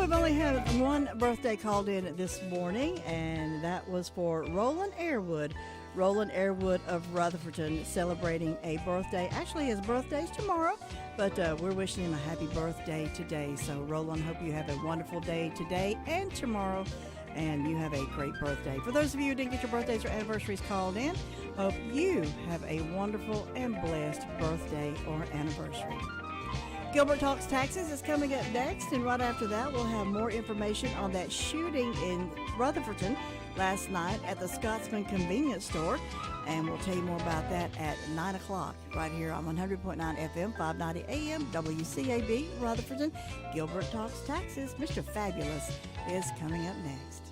we've only had one birthday called in this morning, and that was for Roland Airwood. Roland Airwood of Rutherford, celebrating a birthday. Actually, his birthday's tomorrow, but we're wishing him a happy birthday today. So, Roland, hope you have a wonderful day today and tomorrow, and you have a great birthday. For those of you who didn't get your birthdays or anniversaries called in, hope you have a wonderful and blessed birthday or anniversary. Gilbert Talks Taxes is coming up next, and right after that, we'll have more information on that shooting in Rutherford last night at the Scotsman Convenience Store, and we'll tell you more about that at 9 o'clock right here on 100.9 FM, 590 AM, WCAB, Rutherford. Gilbert Talks Taxes. Mr. Fabulous is coming up next.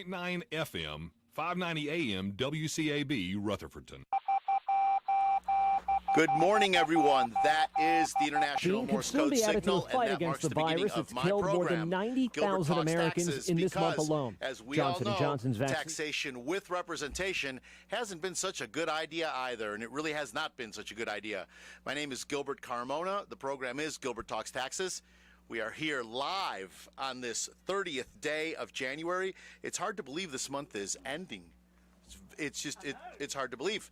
.9 FM, 590 AM, WCAB, Rutherford. Good morning, everyone. That is the International Morse Code Signal, and that marks the beginning of my program. More than 90,000 Americans in this month alone. As we all know, taxation with representation hasn't been such a good idea either, and it really has not been such a good idea. My name is Gilbert Carmona. The program is Gilbert Talks Taxes. We are here live on this 30th day of January. It's hard to believe this month is ending. It's hard to believe.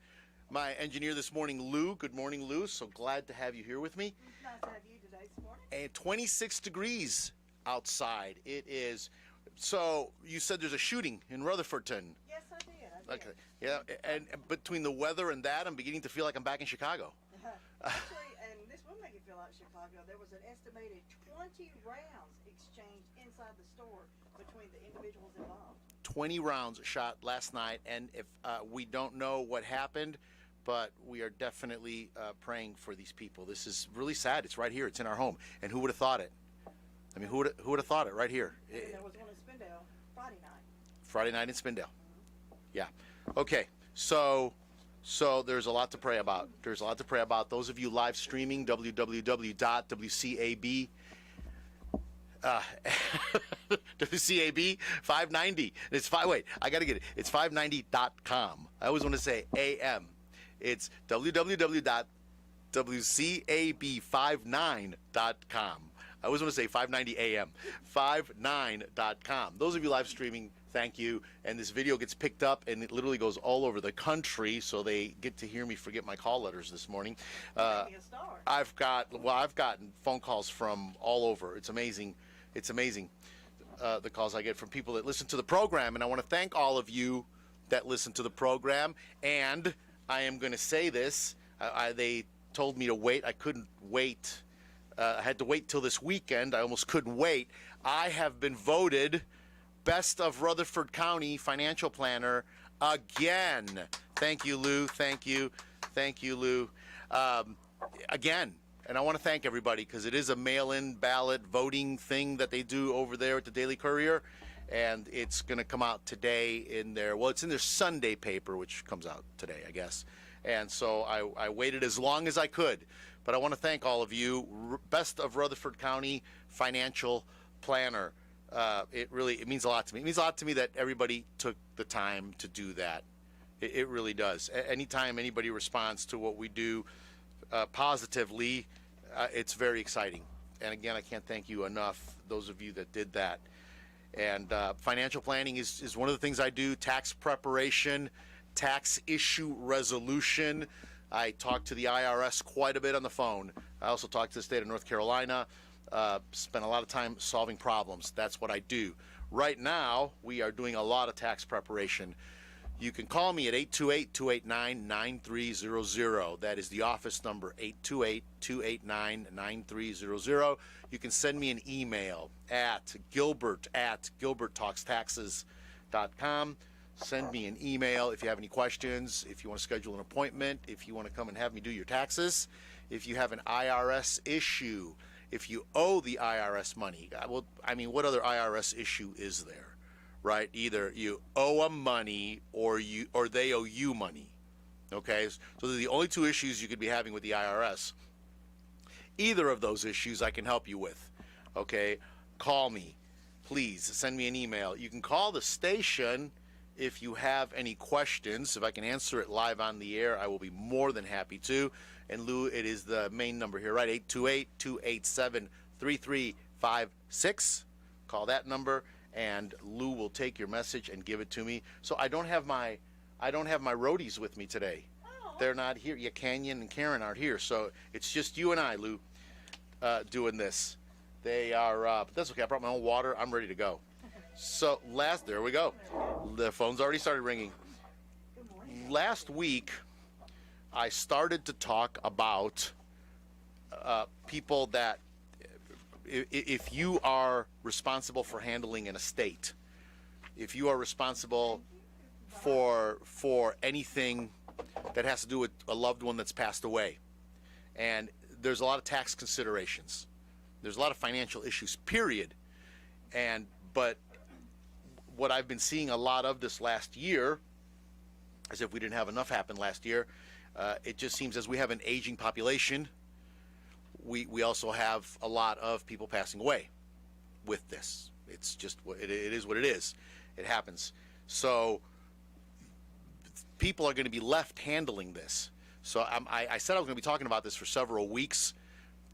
My engineer this morning, Lou. Good morning, Lou. So glad to have you here with me. It's nice to have you today this morning. And 26 degrees outside. It is. So you said there's a shooting in Rutherfordton. Yes, I did. Okay. Yeah, and between the weather and that, I'm beginning to feel like I'm back in Chicago. Actually, and this will make you feel like Chicago, there was an estimated 20 rounds exchanged inside the store between the individuals involved. 20 rounds shot last night, and if we don't know what happened, but we are definitely praying for these people. This is really sad. It's right here. It's in our home. And who would have thought it? I mean, who would have thought it right here? And there was one in Spindale Friday night. Friday night in Spindale. Yeah. Okay. So there's a lot to pray about. There's a lot to pray about. Those of you live streaming, www.wcab WCAB 590. It's I got to get it. It's 590.com. I always want to say AM. It's www.wcab59.com. I always want to say 590 AM. 59.com. Those of you live streaming, thank you. And this video gets picked up, and it literally goes all over the country, so they get to hear me forget my call letters this morning. I've gotten phone calls from all over. It's amazing. It's amazing, the calls I get from people that listen to the program, and I want to thank all of you that listen to the program. And I am going to say this. They told me to wait. I couldn't wait. I had to wait till this weekend. I almost couldn't wait. I have been voted Best of Rutherford County Financial Planner again. Thank you, Lou. Thank you. Thank you, Lou. Again. And I want to thank everybody, because it is a mail-in ballot voting thing that they do over there at the Daily Courier. And it's going to come out today in their, well, it's in their Sunday paper, which comes out today, I guess. And so I waited as long as I could. But I want to thank all of you. Best of Rutherford County Financial Planner. It means a lot to me. It means a lot to me that everybody took the time to do that. It really does. Anytime anybody responds to what we do positively, it's very exciting. And again, I can't thank you enough, those of you that did that. And financial planning is one of the things I do. Tax preparation, tax issue resolution. I talk to the IRS quite a bit on the phone. I also talk to the state of North Carolina. Spend a lot of time solving problems. That's what I do. Right now, we are doing a lot of tax preparation. You can call me at 828-289-9300. That is the office number, 828-289-9300. You can send me an email at gilbert@gilberttalkstaxes.com. Send me an email if you have any questions, if you want to schedule an appointment, if you want to come and have me do your taxes, if you have an IRS issue, if you owe the IRS money. Well, I mean, what other IRS issue is there, right? Either you owe them money or they owe you money. Okay, so they're the only two issues you could be having with the IRS. Either of those issues I can help you with. Okay, call me. Please send me an email. You can call the station if you have any questions. If I can answer it live on the air, I will be more than happy to. And Lou, it is the main number here, right? 828-287-3356. Call that number, and Lou will take your message and give it to me. So I don't have my roadies with me today. They're not here. Yeah, Canyon and Karen aren't here, so it's just you and I, Lou, doing this. They are, but that's okay. I brought my own water. I'm ready to go. So there we go. The phone's already started ringing. Last week, I started to talk about people that, if you are responsible for handling an estate, if you are responsible for anything that has to do with a loved one that's passed away, and there's a lot of tax considerations, there's a lot of financial issues, period. But what I've been seeing a lot of this last year, as if we didn't have enough happen last year, it just seems as we have an aging population, we also have a lot of people passing away with this. It's just, it is what it is. It happens. So people are going to be left handling this. So I said I was going to be talking about this for several weeks,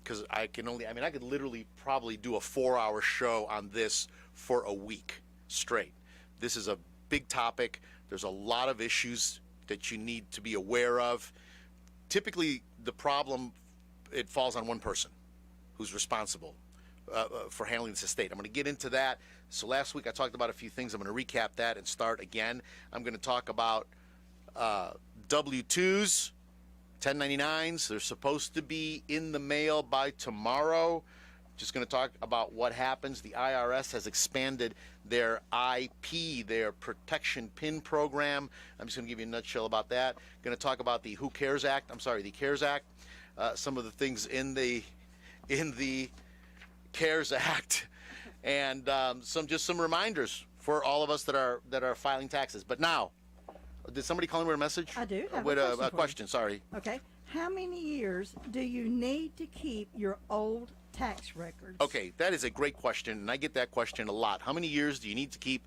because I could literally probably do a 4-hour show on this for a week straight. This is a big topic. There's a lot of issues that you need to be aware of. Typically, the problem, it falls on one person who's responsible for handling this estate. I'm going to get into that. So last week I talked about a few things. I'm going to recap that and start again. I'm going to talk about W-2s, 1099s. They're supposed to be in the mail by tomorrow. Just going to talk about what happens. The IRS has expanded their IP, their protection PIN program. I'm just going to give you a nutshell about that. Going to talk about the CARES Act. Some of the things in the CARES Act, and some reminders for all of us that are filing taxes. But now, did somebody call in with a message? I do have with a question. Sorry. Okay. How many years do you need to keep your old tax records? Okay, that is a great question, and I get that question a lot. How many years do you need to keep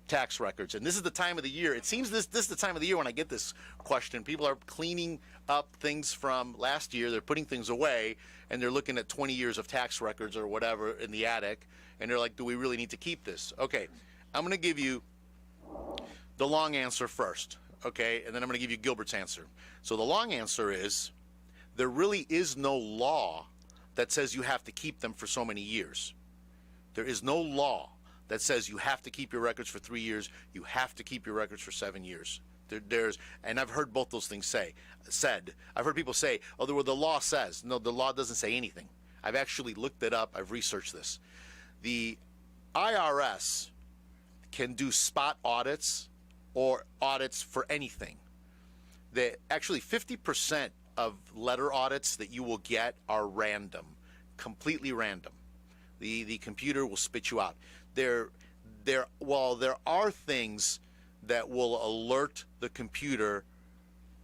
tax records? And this is the time of the year. It seems this is the time of the year when I get this question. People are cleaning up things from last year. They're putting things away, and they're looking at 20 years of tax records or whatever in the attic, and they're like, do we really need to keep this? Okay, I'm going to give you the long answer first, okay? And then I'm going to give you Gilbert's answer. So the long answer is, there really is no law that says you have to keep them for so many years. There is no law that says you have to keep your records for 3 years, you have to keep your records for 7 years. And I've heard both those things said. I've heard people say, oh, the law says. No, the law doesn't say anything. I've actually looked it up. I've researched this. The IRS can do spot audits or audits for anything. Actually, 50% of letter audits that you will get are random, completely random. The computer will spit you out. There are things that will alert the computer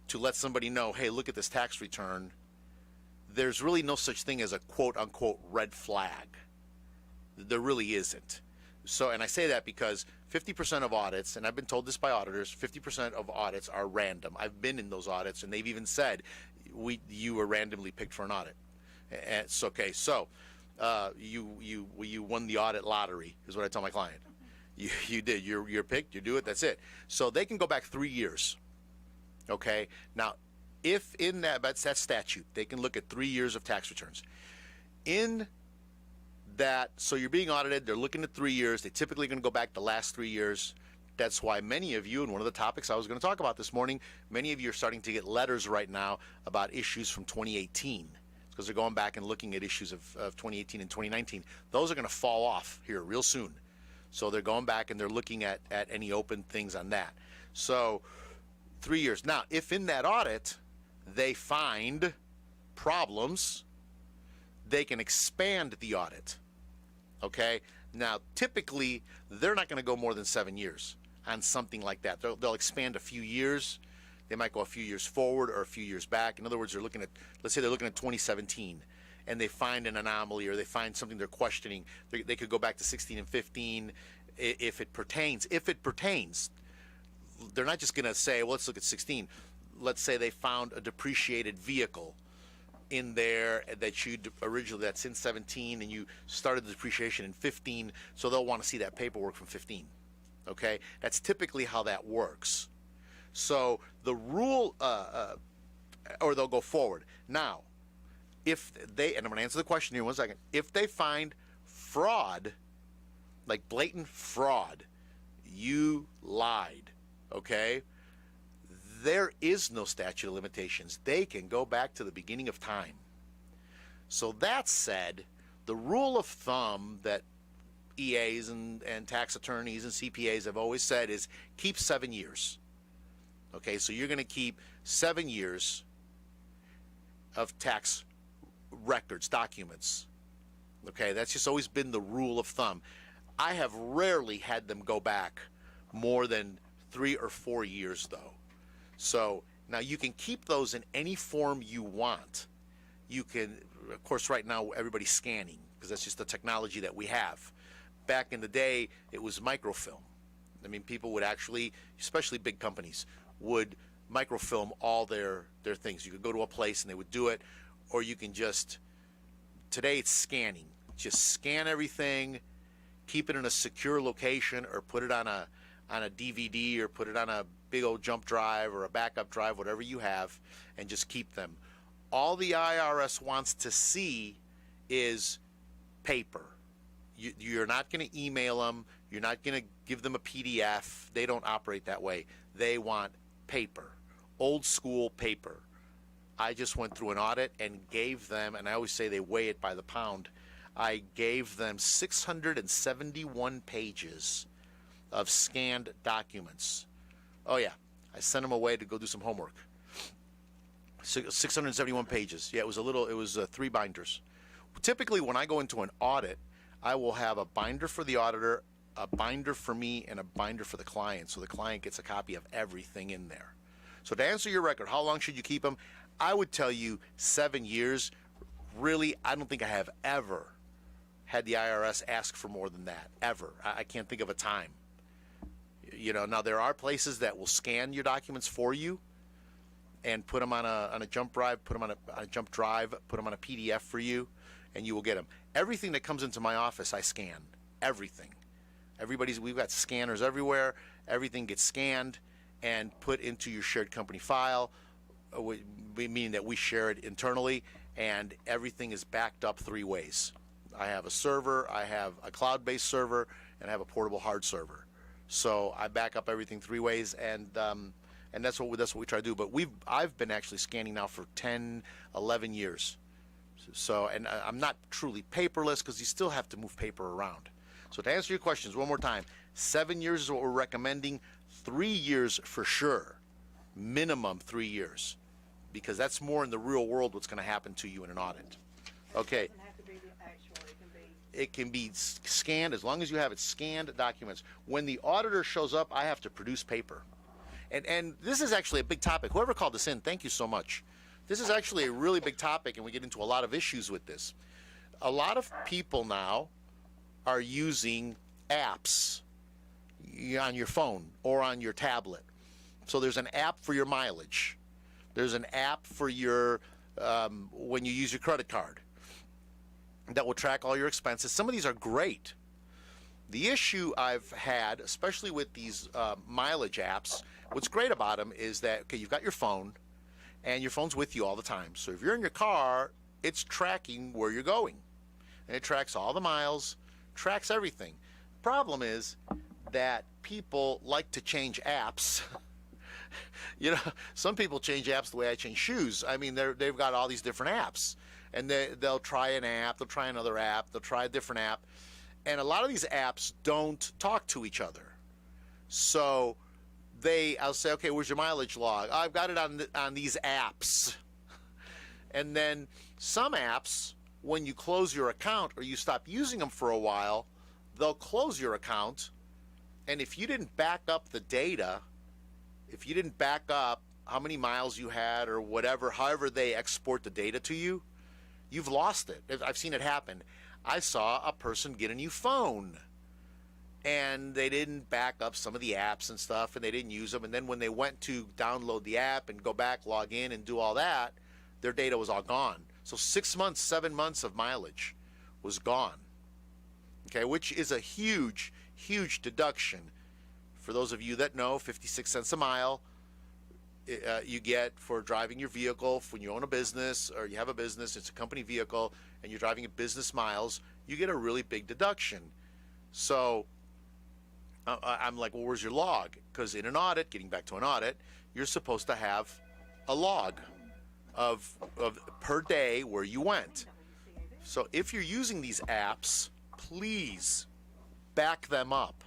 to let somebody know, hey, look at this tax return. There's really no such thing as a quote-unquote red flag. There really isn't. So, and I say that because 50% of audits, and I've been told this by auditors, 50% of audits are random. I've been in those audits, and they've even said, you were randomly picked for an audit. And it's okay. So you won the audit lottery, is what I tell my client. You did. You're picked. You do it. That's it. So they can go back 3 years. Okay. Now, if in that's statute, they can look at 3 years of tax returns. In that, so you're being audited. They're looking at 3 years. They're typically going to go back the last 3 years. That's why many of you, and one of the topics I was going to talk about this morning, many of you are starting to get letters right now about issues from 2018, because they're going back and looking at issues of 2018 and 2019. Those are going to fall off here real soon. So they're going back and they're looking at any open things on that. So 3 years. Now, if in that audit they find problems, they can expand the audit. Okay? Now, typically, they're not going to go more than 7 years on something like that. They'll expand a few years. They might go a few years forward or a few years back. In other words, they're looking at, let's say they're looking at 2017, and they find an anomaly or they find something they're questioning. They could go back to 16 and 15 if it pertains. If it pertains, they're not just going to say, well, let's look at 16. Let's say they found a depreciated vehicle in there that you originally, that's in 17, and you started the depreciation in 15, so they'll want to see that paperwork from 15. Okay, that's typically how that works. So the rule, or they'll go forward. Now, if they, and I'm going to answer the question here in 1 second, if they find fraud, like blatant fraud, you lied, okay, there is no statute of limitations. They can go back to the beginning of time. So that said, the rule of thumb that EAs and tax attorneys and CPAs have always said is keep 7 years. Okay, so you're going to keep 7 years of tax records, documents. Okay, that's just always been the rule of thumb. I have rarely had them go back more than 3 or 4 years, though. So now you can keep those in any form you want. You can, of course, right now everybody's scanning because that's just the technology that we have. Back in the day, it was microfilm. I mean, people would actually, especially big companies, would microfilm all their things. You could go to a place and they would do it, or you can just, today it's scanning. Just scan everything, keep it in a secure location, or put it on a DVD, or put it on a big old jump drive or a backup drive, whatever you have, and just keep them. All the IRS wants to see is paper. You're not going to email them. You're not going to give them a PDF. They don't operate that way. They want paper, old school paper. I just went through an audit and gave them, and I always say they weigh it by the pound, I gave them 671 pages of scanned documents. Oh yeah, I sent them away to go do some homework. 671 pages. Yeah, it was 3 binders. Typically when I go into an audit, I will have a binder for the auditor, a binder for me, and a binder for the client, so the client gets a copy of everything in there. So to answer your record, how long should you keep them? I would tell you 7 years. Really, I don't think I have ever had the IRS ask for more than that, ever. I can't think of a time. You know, now there are places that will scan your documents for you and put them on a jump drive, put them on a jump drive, put them on a PDF for you, and you will get them. Everything that comes into my office, I scan. Everything. We've got scanners everywhere. Everything gets scanned and put into your shared company file, meaning that we share it internally, and everything is backed up 3 ways. I have a server, I have a cloud-based server, and I have a portable hard server. So I back up everything 3 ways, and that's what we try to do. But I've been actually scanning now for 10, 11 years. So, and I'm not truly paperless because you still have to move paper around. So to answer your questions one more time, 7 years is what we're recommending. 3 years for sure, minimum 3 years, because that's more in the real world what's going to happen to you in an audit. Okay. It can be scanned as long as you have it scanned documents. When the auditor shows up, I have to produce paper. And this is actually a big topic. Whoever called this in, thank you so much. This is actually a really big topic, and we get into a lot of issues with this. A lot of people now are using apps on your phone or on your tablet. So there's an app for your mileage. There's an app for your when you use your credit card that will track all your expenses. Some of these are great. The issue I've had, especially with these mileage apps, what's great about them is that, okay, you've got your phone, and your phone's with you all the time. So if you're in your car, it's tracking where you're going. And it tracks all the miles, tracks everything. Problem is that people like to change apps. You know, some people change apps the way I change shoes. I mean, they've got all these different apps. And they'll try an app, they'll try another app, they'll try a different app. And a lot of these apps don't talk to each other. So I'll say, okay, where's your mileage log? Oh, I've got it on these apps. And then some apps, when you close your account or you stop using them for a while, they'll close your account, and if you didn't back up the data, if you didn't back up how many miles you had or whatever, however they export the data to you, you've lost it. I've seen it happen. I saw a person get a new phone, and they didn't back up some of the apps and stuff, and they didn't use them. And then when they went to download the app and go back, log in, and do all that, their data was all gone. So 6 months, 7 months of mileage was gone. Okay, which is a huge, huge deduction. For those of you that know, 56 cents a mile you get for driving your vehicle when you own a business or you have a business, it's a company vehicle, and you're driving at business miles, you get a really big deduction. So I'm like, well, where's your log? Because in an audit, getting back to an audit, you're supposed to have a log of per day where you went. So if you're using these apps, please back them up.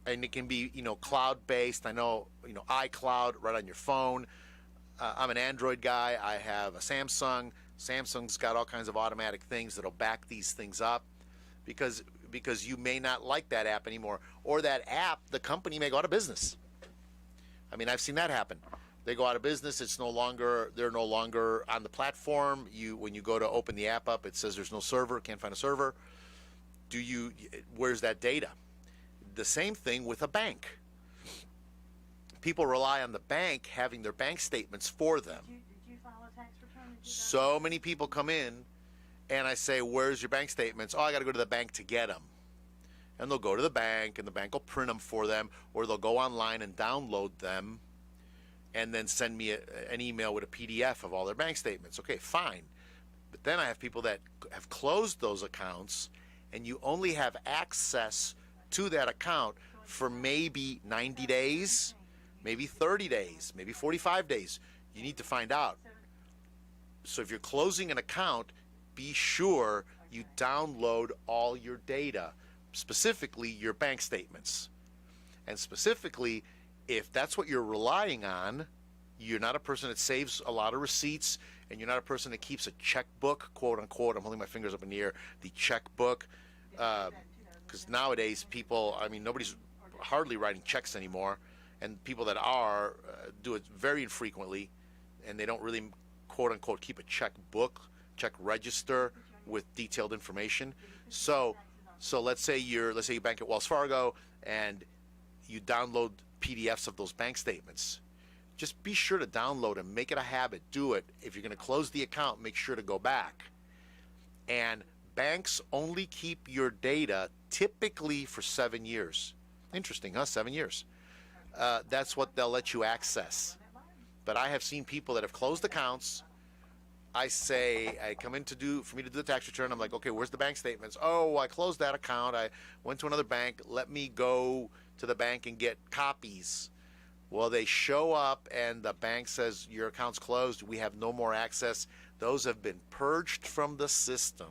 And it can be, cloud-based. I know, iCloud right on your phone. I'm an Android guy. I have a Samsung. Samsung's got all kinds of automatic things that'll back these things up because you may not like that app anymore. Or that app, the company may go out of business. I mean, I've seen that happen. They go out of business. They're no longer on the platform. When you go to open the app up, it says there's no server, can't find a server. Where's that data? The same thing with a bank. People rely on the bank having their bank statements for them. Did you file a tax return? So many people come in, and I say, where's your bank statements? Oh, I got to go to the bank to get them. And they'll go to the bank, and the bank will print them for them, or they'll go online and download them, and then send me an email with a PDF of all their bank statements. Okay, fine. But then I have people that have closed those accounts, and you only have access to that account for maybe 90 days, maybe 30 days, maybe 45 days. You need to find out. So if you're closing an account, be sure you download all your data, specifically your bank statements. And specifically, if that's what you're relying on, you're not a person that saves a lot of receipts, and you're not a person that keeps a checkbook, quote unquote, I'm holding my fingers up in the air, the checkbook, because nowadays people, nobody's hardly writing checks anymore, and people that are do it very infrequently, and they don't really, quote unquote, keep a checkbook, check register with detailed information. So let's say you bank at Wells Fargo, and you download PDFs of those bank statements. Just be sure to download them, make it a habit, do it. If you're going to close the account, make sure to go back. And banks only keep your data typically for 7 years. Interesting, huh? 7 years. That's what they'll let you access. But I have seen people that have closed accounts. I come in for me to do the tax return. I'm like, okay, where's the bank statements? Oh, I closed that account. I went to another bank. Let me go to the bank and get copies. Well, they show up and the bank says, your account's closed. We have no more access. Those have been purged from the system.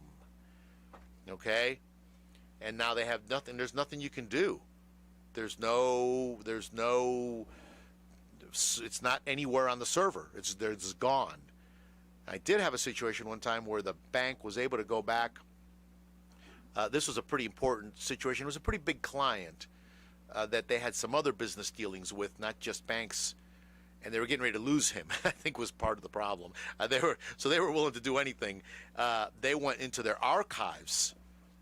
Okay? And now they have nothing. There's nothing you can do. It's not anywhere on the server. It's gone. I did have a situation one time where the bank was able to go back. This was a pretty important situation. It was a pretty big client that they had some other business dealings with, not just banks, and they were getting ready to lose him. I think was part of the problem. They were willing to do anything. They went into their archives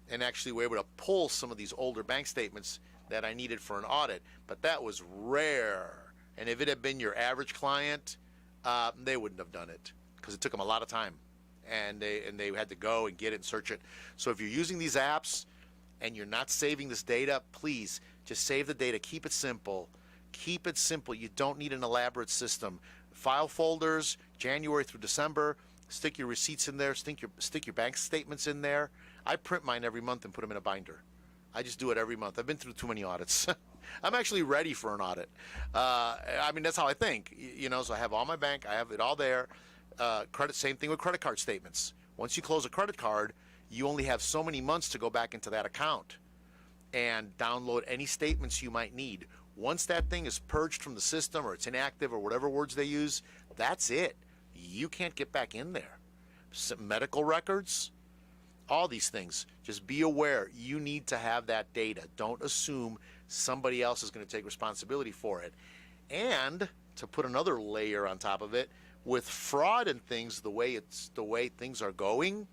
and actually were able to pull some of these older bank statements that I needed for an audit, but that was rare. And if it had been your average client, they wouldn't have done it because it took them a lot of time, and they had to go and get it and search it. So if you're using these apps and you're not saving this data, please just save the data. Keep it simple. Keep it simple. You don't need an elaborate system. File folders, January through December. Stick your receipts in there. Stick your bank statements in there. I print mine every month and put them in a binder. I just do it every month. I've been through too many audits. I'm actually ready for an audit. That's how I think. So I have all my bank. I have it all there. Same thing with credit card statements. Once you close a credit card, you only have so many months to go back into that account and download any statements you might need. Once that thing is purged from the system or it's inactive or whatever words they use, that's it. You can't get back in there. Some medical records, all these things. Just be aware. You need to have that data. Don't assume somebody else is going to take responsibility for it. And to put another layer on top of it, with fraud and things, the way things are going,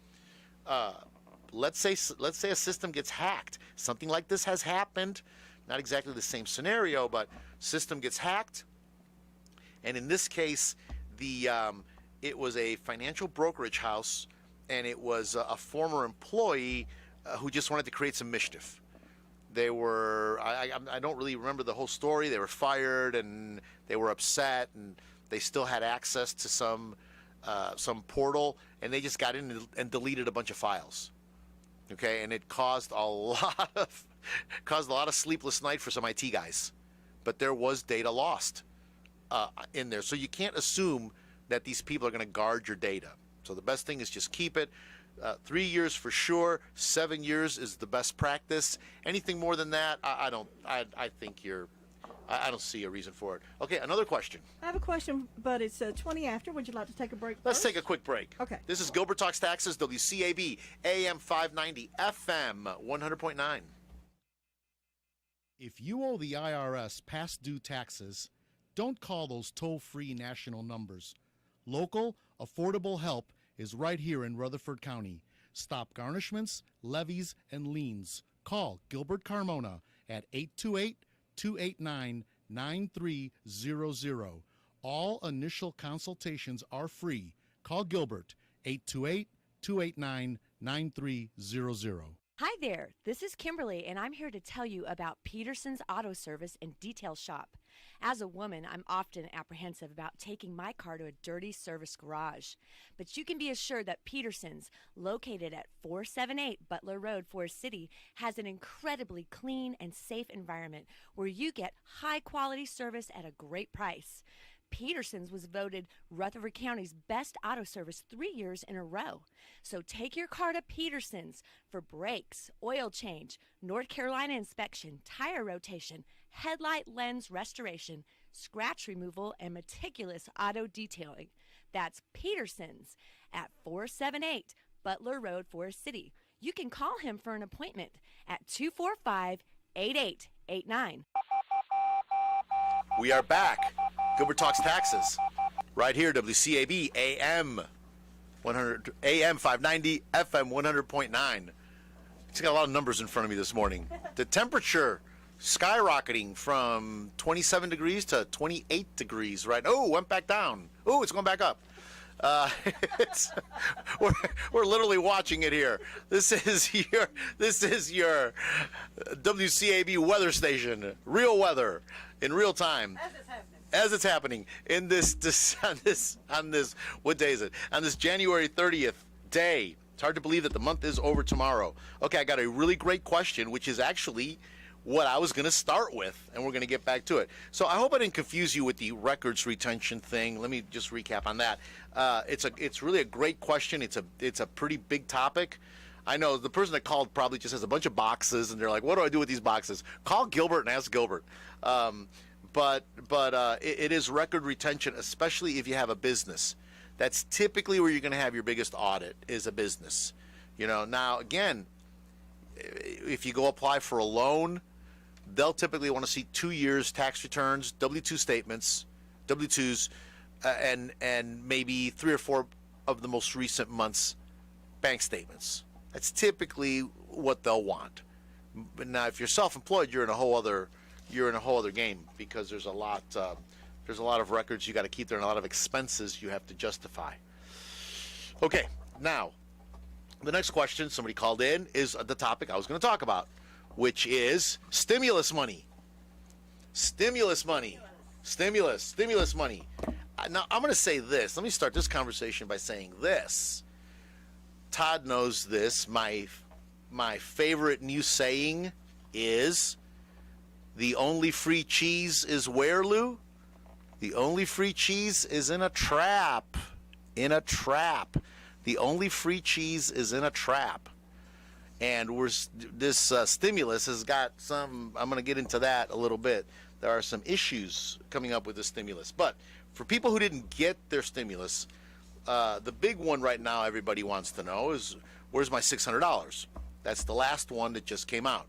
let's say a system gets hacked. Something like this has happened. Not exactly the same scenario, but system gets hacked. And in this case, it was a financial brokerage house, and it was a former employee who just wanted to create some mischief. They were, I don't really remember the whole story. They were fired, and they were upset, and they still had access to some portal, and they just got in and deleted a bunch of files. Okay, and it caused a lot of sleepless night for some IT guys. But there was data lost in there, so you can't assume that these people are going to guard your data. So the best thing is just keep it. 3 years for sure. 7 years is the best practice. Anything more than that, I don't see a reason for it. Okay, another question. I have a question, but it's 20 after. Would you like to take a break Let's first? take a quick break. Okay. This is Gilbert Talks Taxes, WCAB, AM 590, FM 100.9. If you owe the IRS past due taxes, don't call those toll-free national numbers. Local, affordable help is right here in Rutherford County. Stop garnishments, levies, and liens. Call Gilbert Carmona at 828-289-9300. All initial consultations are free. Call Gilbert, 828-289-9300. Hi there, this is Kimberly, and I'm here to tell you about Peterson's Auto Service and Detail Shop. As a woman, I'm often apprehensive about taking my car to a dirty service garage. But you can be assured that Peterson's, located at 478 Butler Road, Forest City, has an incredibly clean and safe environment where you get high-quality service at a great price. Peterson's was voted Rutherford County's best auto service 3 years in a row. So take your car to Peterson's for brakes, oil change, North Carolina inspection, tire rotation, headlight lens restoration, scratch removal, and meticulous auto detailing. That's Peterson's at 478 Butler Road, Forest City. You can call him for an appointment at 245-8889. We are back. Gilbert Talks Taxes. Right here, WCAB, AM 100, AM 590, FM 100.9. It's got a lot of numbers in front of me this morning. The temperature skyrocketing from 27 degrees to 28 degrees, right? Oh, went back down. Oh, it's going back up. We're literally watching it here. This is your WCAB weather station, real weather in real time. As it's happening in on this what day is it? On this January 30th day. It's hard to believe that the month is over tomorrow. Okay, I got a really great question, which is actually what I was going to start with, and we're going to get back to it. So I hope I didn't confuse you with the records retention thing. Let me just recap on that. It's really a great question. It's a pretty big topic. I know the person that called probably just has a bunch of boxes, and they're like, "What do I do with these boxes?" Call Gilbert and ask Gilbert. But it is record retention, especially if you have a business. That's typically where you're going to have your biggest audit, is a business. Now again, if you go apply for a loan, they'll typically want to see 2 years tax returns, W-2 statements, W-2s, and maybe 3 or 4 of the most recent months' bank statements. That's typically what they'll want. But now, if you're self-employed, you're in a whole other game, because there's a lot of records you got to keep there and a lot of expenses you have to justify. Okay, now the next question somebody called in is the topic I was going to talk about, which is stimulus money. Stimulus money. Now, I'm going to say this. Let me start this conversation by saying this. Todd knows this. My favorite new saying is, the only free cheese is where, Lou? The only free cheese is in a trap. In a trap. The only free cheese is in a trap. And this stimulus has got some, I'm going to get into that a little bit. There are some issues coming up with the stimulus. But for people who didn't get their stimulus, the big one right now everybody wants to know is, Where's my $600? That's the last one that just came out.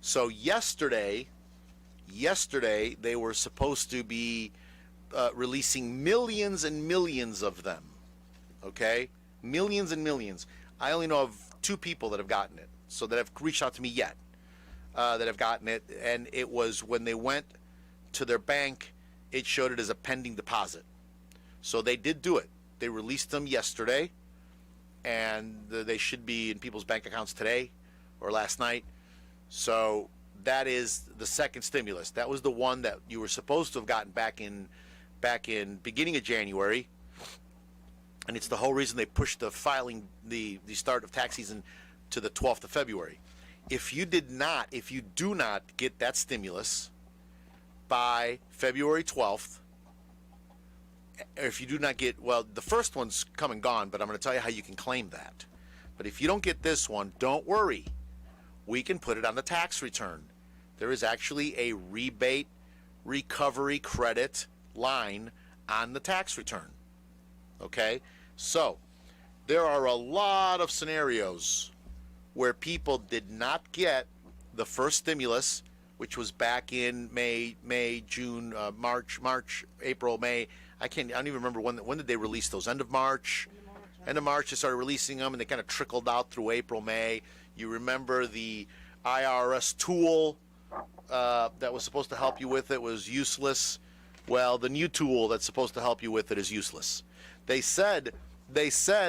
So yesterday they were supposed to be releasing millions and millions of them. Okay? Millions and millions. I only know of 2 people that have gotten it, so that have reached out to me yet, that have gotten it. And it was when they went to their bank, it showed it as a pending deposit. So they did do it. They released them yesterday, and they should be in people's bank accounts today or last night. So that is the second stimulus. That was the one that you were supposed to have gotten back in beginning of January. And it's the whole reason they pushed the filing, the start of tax season to the 12th of February. If you do not get that stimulus by February 12th, or if you do not get, well, the first one's come and gone, but I'm going to tell you how you can claim that. But if you don't get this one, don't worry. We can put it on the tax return. There is actually a rebate recovery credit line on the tax return. Okay? So, there are a lot of scenarios where people did not get the first stimulus, which was back in May, June, March, April, May. I don't even remember when did they release those? End of March? End of March they started releasing them, and they kind of trickled out through April, May. You remember the IRS tool that was supposed to help you with it was useless. Well, the new tool that's supposed to help you with it is useless. They said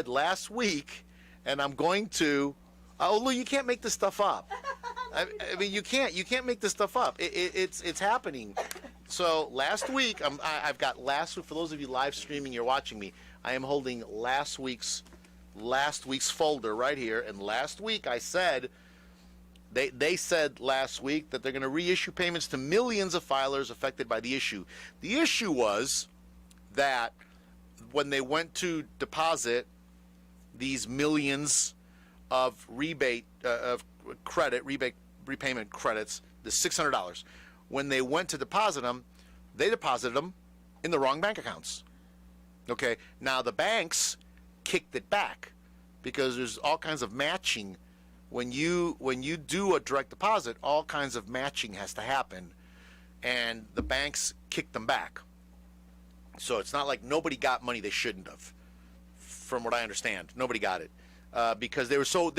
last week, and I'm going to. Oh, look, you can't make this stuff up. I mean, you can't make this stuff up. It's happening. So last week, I've got last week. For those of you live streaming, you're watching me. I am holding last week's folder right here. And last week I said, they said last week that they're going to reissue payments to millions of filers affected by the issue. The issue was that when they went to deposit these millions of repayment credits, the $600, when they went to deposit them, they deposited them in the wrong bank accounts. Okay, now the banks kicked it back because there's all kinds of matching. When you do a direct deposit, all kinds of matching has to happen, and the banks kicked them back. So it's not like nobody got money they shouldn't have. From what I understand, nobody got it because it was so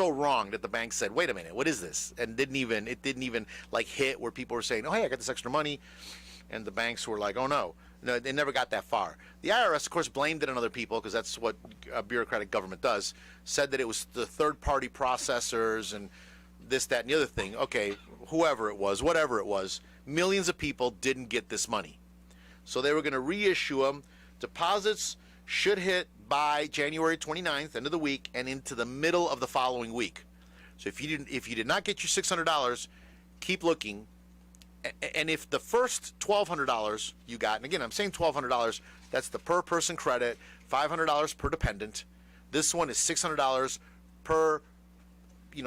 wrong that the bank said, "Wait a minute, what is this?" And it didn't even like hit where people were saying, "Oh, hey, I got this extra money," and the banks were like, "Oh no." No, they never got that far. The IRS, of course, blamed it on other people because that's what a bureaucratic government does. Said that it was the third-party processors and this, that, and the other thing. Okay, whoever it was, whatever it was, millions of people didn't get this money. So they were going to reissue them. Deposits should hit by January 29th, end of the week, and into the middle of the following week. So if you did not get your $600, keep looking. And if the first $1,200 you got, and again, I'm saying $1,200, that's the per person credit, $500 per dependent. This one is $600 per,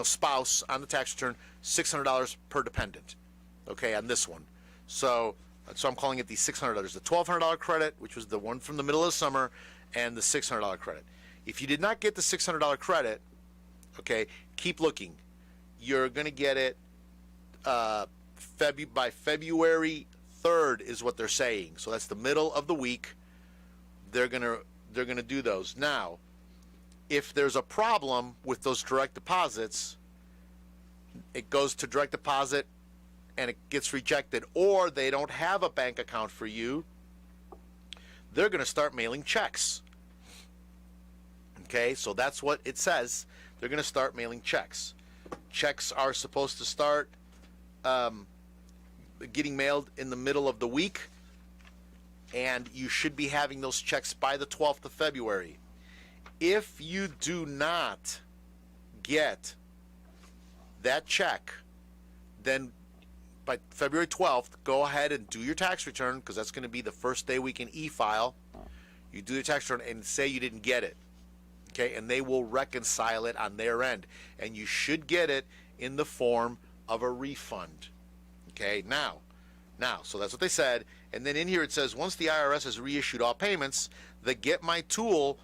spouse on the tax return, $600 per dependent. Okay, on this one. So I'm calling it the $600. The $1,200 credit, which was the one from the middle of the summer, and the $600 credit. If you did not get the $600 credit, okay, keep looking. You're going to get it by February 3rd is what they're saying. So that's the middle of the week. They're gonna do those. Now, if there's a problem with those direct deposits, it goes to direct deposit and it gets rejected, or they don't have a bank account for you, they're going to start mailing checks. Okay, so that's what it says. They're going to start mailing checks. Checks are supposed to start getting mailed in the middle of the week, and you should be having those checks by the 12th of February. If you do not get that check, then by February 12th, go ahead and do your tax return, because that's going to be the first day we can e-file. You do your tax return and say you didn't get it. Okay, and they will reconcile it on their end. And you should get it in the form of a refund. Okay, now, so that's what they said. And then in here it says, once the IRS has reissued all payments, the Get My Tool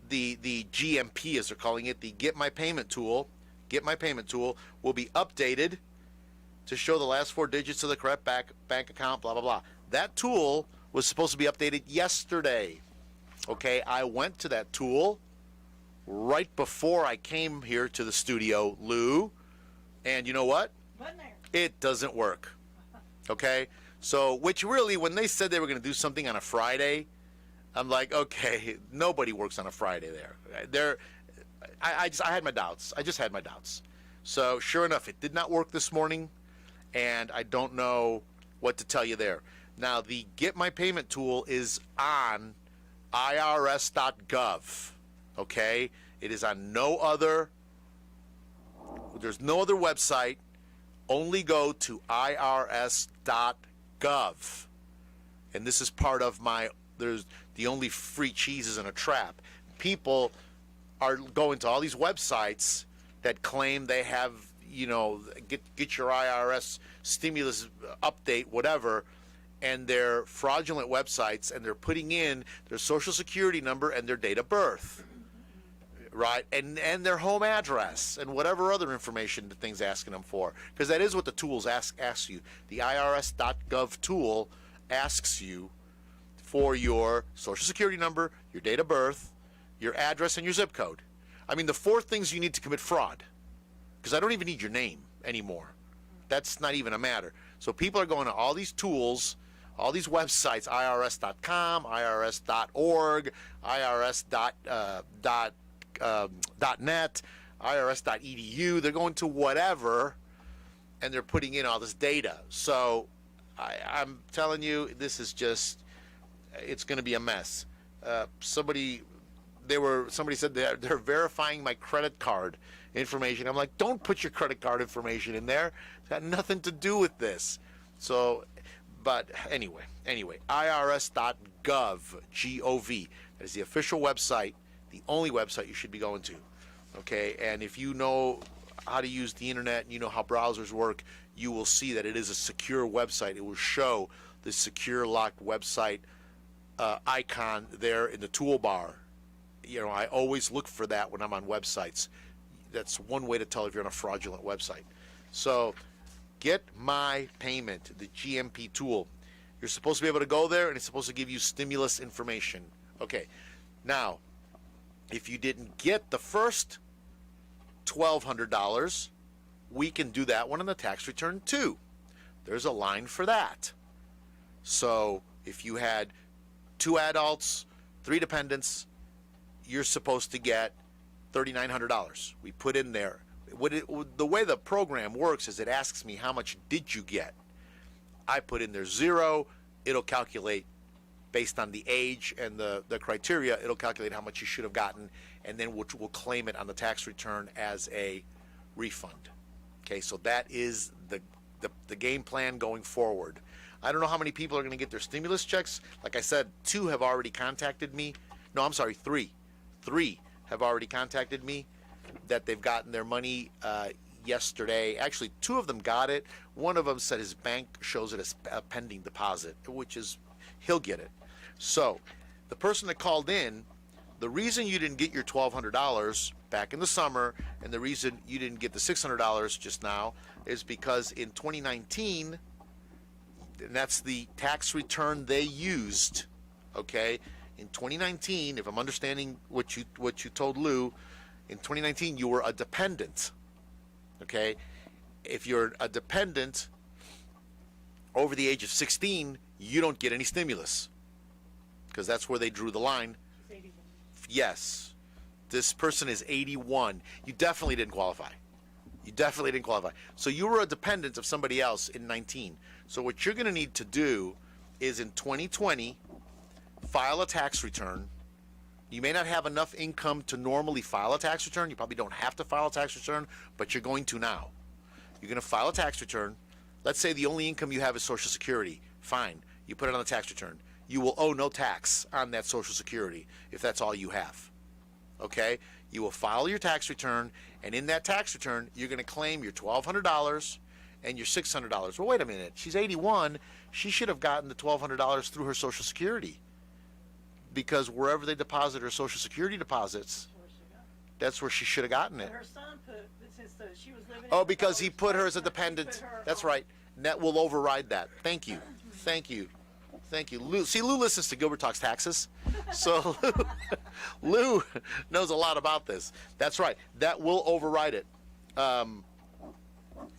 the GMP, as they're calling it, the Get My Payment tool, will be updated to show the last 4 digits of the correct bank account, blah, blah, blah. That tool was supposed to be updated yesterday. Okay, I went to that tool right before I came here to the studio, Lou, and you know what? It doesn't work. Okay, so which really, when they said they were going to do something on a Friday, I'm like, okay, nobody works on a Friday there. I had my doubts. I just had my doubts. So sure enough, it did not work this morning, and I don't know what to tell you there. Now, the Get My Payment tool is on irs.gov, okay? It is on there's no other website. Only go to irs.gov. And this is part of there's the only free cheese is in a trap. People are going to all these websites that claim they have, get your IRS stimulus update, whatever, and they're fraudulent websites, and they're putting in their social security number and their date of birth, right, and their home address and whatever other information the thing's asking them for, because that is what the tools asks you. The irs.gov tool asks you for your social security number, your date of birth, your address, and your zip code. I mean, the 4 things you need to commit fraud, because I don't even need your name anymore. That's not even a matter. So people are going to all these tools, all these websites, irs.com, irs.org, irs.net, irs.edu. They're going to whatever, and they're putting in all this data. So I'm telling you, this is just, it's going to be a mess. Somebody said they're verifying my credit card information. I'm like, don't put your credit card information in there. It's got nothing to do with this. So, but anyway, irs.gov, G-O-V. That is the official website, the only website you should be going to. Okay, and if you know how to use the internet and you know how browsers work, you will see that it is a secure website. It will show the secure locked website icon there in the toolbar. I always look for that when I'm on websites. That's one way to tell if you're on a fraudulent website. So, Get My Payment, the GMP tool. You're supposed to be able to go there, and it's supposed to give you stimulus information. Okay, now, if you didn't get the first $1,200, we can do that one on the tax return too. There's a line for that. So, if you had 2 adults, 3 dependents, you're supposed to get $3,900. We put in there. The way the program works is it asks me how much did you get. I put in there 0. It'll calculate based on the age and the criteria. It'll calculate how much you should have gotten, and then we'll claim it on the tax return as a refund. Okay, so that is the game plan going forward. I don't know how many people are going to get their stimulus checks. Like I said, 2 have already contacted me. No, I'm sorry, 3. 3 have already contacted me that they've gotten their money yesterday. Actually, 2 of them got it. One of them said his bank shows it as a pending deposit, which is, he'll get it. So, the person that called in, the reason you didn't get your $1,200 back in the summer, and the reason you didn't get the $600 just now, is because in 2019, and that's the tax return they used, okay? In 2019, if I'm understanding what you told Lou, in 2019 you were a dependent, okay? If you're a dependent over the age of 16, you don't get any stimulus, because that's where they drew the line. Yes, this person is 81. You definitely didn't qualify. So you were a dependent of somebody else in 19. So what you're going to need to do is in 2020, file a tax return. You may not have enough income to normally file a tax return. You probably don't have to file a tax return, but you're going to now. You're going to file a tax return. Let's say the only income you have is Social Security. Fine. You put it on the tax return. You will owe no tax on that Social Security if that's all you have. Okay? You will file your tax return, and in that tax return, you're going to claim your $1,200 and your $600. Well, wait a minute. She's 81. She should have gotten the $1,200 through her Social Security. because wherever they deposit her Social Security deposits, that's where she should have gotten it. Her son put, since she was living. Oh, because he put her as a dependent. That's right. That will override that. Thank you. Thank you. Thank you. Lou, see, Lou listens to Gilbert Talks Taxes. So Lou knows a lot about this. That's right. That will override it.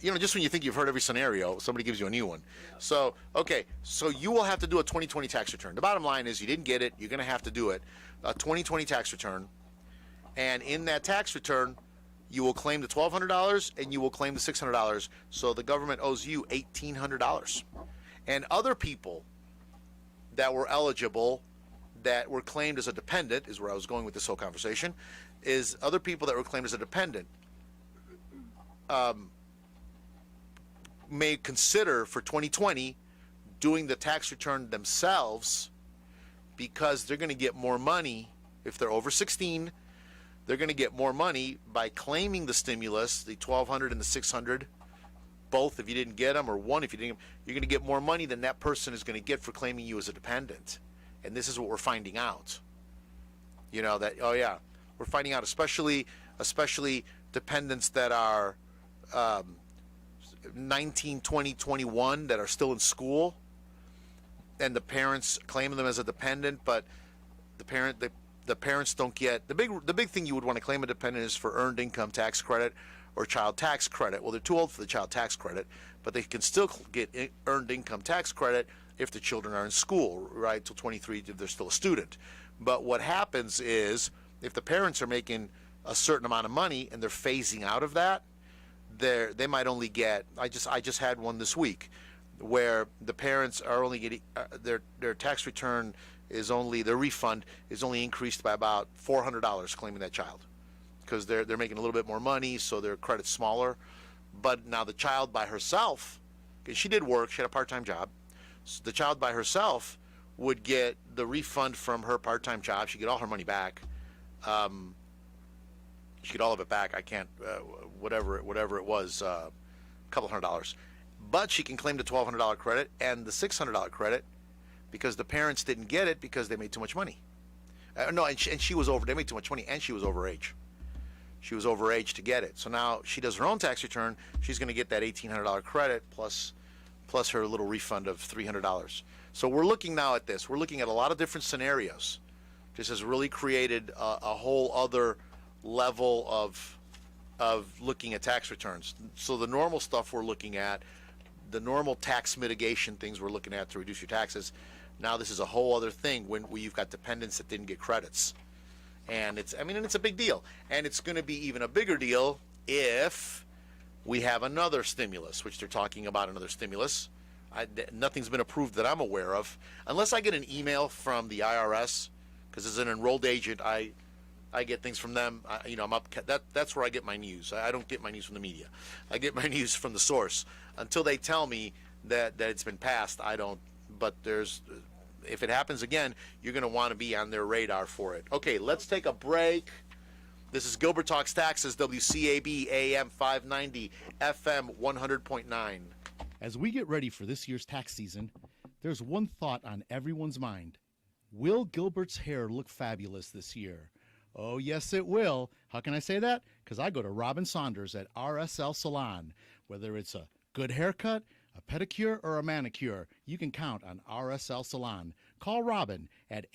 Just when you think you've heard every scenario, somebody gives you a new one. So, okay. So you will have to do a 2020 tax return. The bottom line is you didn't get it. You're going to have to do it. A 2020 tax return. And in that tax return, you will claim the $1,200 and you will claim the $600. So the government owes you $1,800. And other people that were eligible, that were claimed as a dependent, is where I was going with this whole conversation, is other people that were claimed as a dependent may consider for 2020 doing the tax return themselves, because they're going to get more money if they're over 16. They're going to get more money by claiming the stimulus, the $1,200 and the $600, both if you didn't get them, or one if you didn't. You're going to get more money than that person is going to get for claiming you as a dependent. And this is what we're finding out. We're finding out, especially dependents that are 19, 20, 21 that are still in school, and the parents claim them as a dependent, but the parents don't get the big thing you would want to claim a dependent is for earned income tax credit or child tax credit. Well, they're too old for the child tax credit, but they can still get earned income tax credit if the children are in school, right, till 23 if they're still a student. But what happens is if the parents are making a certain amount of money and they're phasing out of that, they might only get. I just had one this week where the parents are only getting their tax return is only, their refund is only increased by about $400 claiming that child, because they're making a little bit more money, so their credit's smaller. But now the child by herself, because she did work, she had a part-time job, so the child by herself would get the refund from her part-time job. She'd get all her money back. She get all of it back. I can't, whatever it was, a couple $100. But she can claim the $1,200 credit and the $600 credit because the parents didn't get it because they made too much money. And she was they made too much money, and she was over age. She was over age to get it. So now she does her own tax return. She's going to get that $1,800 credit plus her little refund of $300. So we're looking now at this. We're looking at a lot of different scenarios. This has really created a whole other level of looking at tax returns. So the normal stuff we're looking at, the normal tax mitigation things we're looking at to reduce your taxes, now this is a whole other thing when you've got dependents that didn't get credits. And it's a big deal. And it's going to be even a bigger deal if we have another stimulus, which they're talking about another stimulus. Nothing's been approved that I'm aware of. Unless I get an email from the IRS, because as an enrolled agent, I get things from them. That's where I get my news. I don't get my news from the media. I get my news from the source. Until they tell me that it's been passed, I don't. But if it happens again, you're going to want to be on their radar for it. Okay, let's take a break. This is Gilbert Talks Taxes, WCAB AM 590, FM 100.9. As we get ready for this year's tax season, there's one thought on everyone's mind. Will Gilbert's hair look fabulous this year? Oh, yes, it will. How can I say that? Because I go to Robin Saunders at RSL Salon. Whether it's a good haircut, a pedicure, or a manicure, you can count on RSL Salon. Call Robin at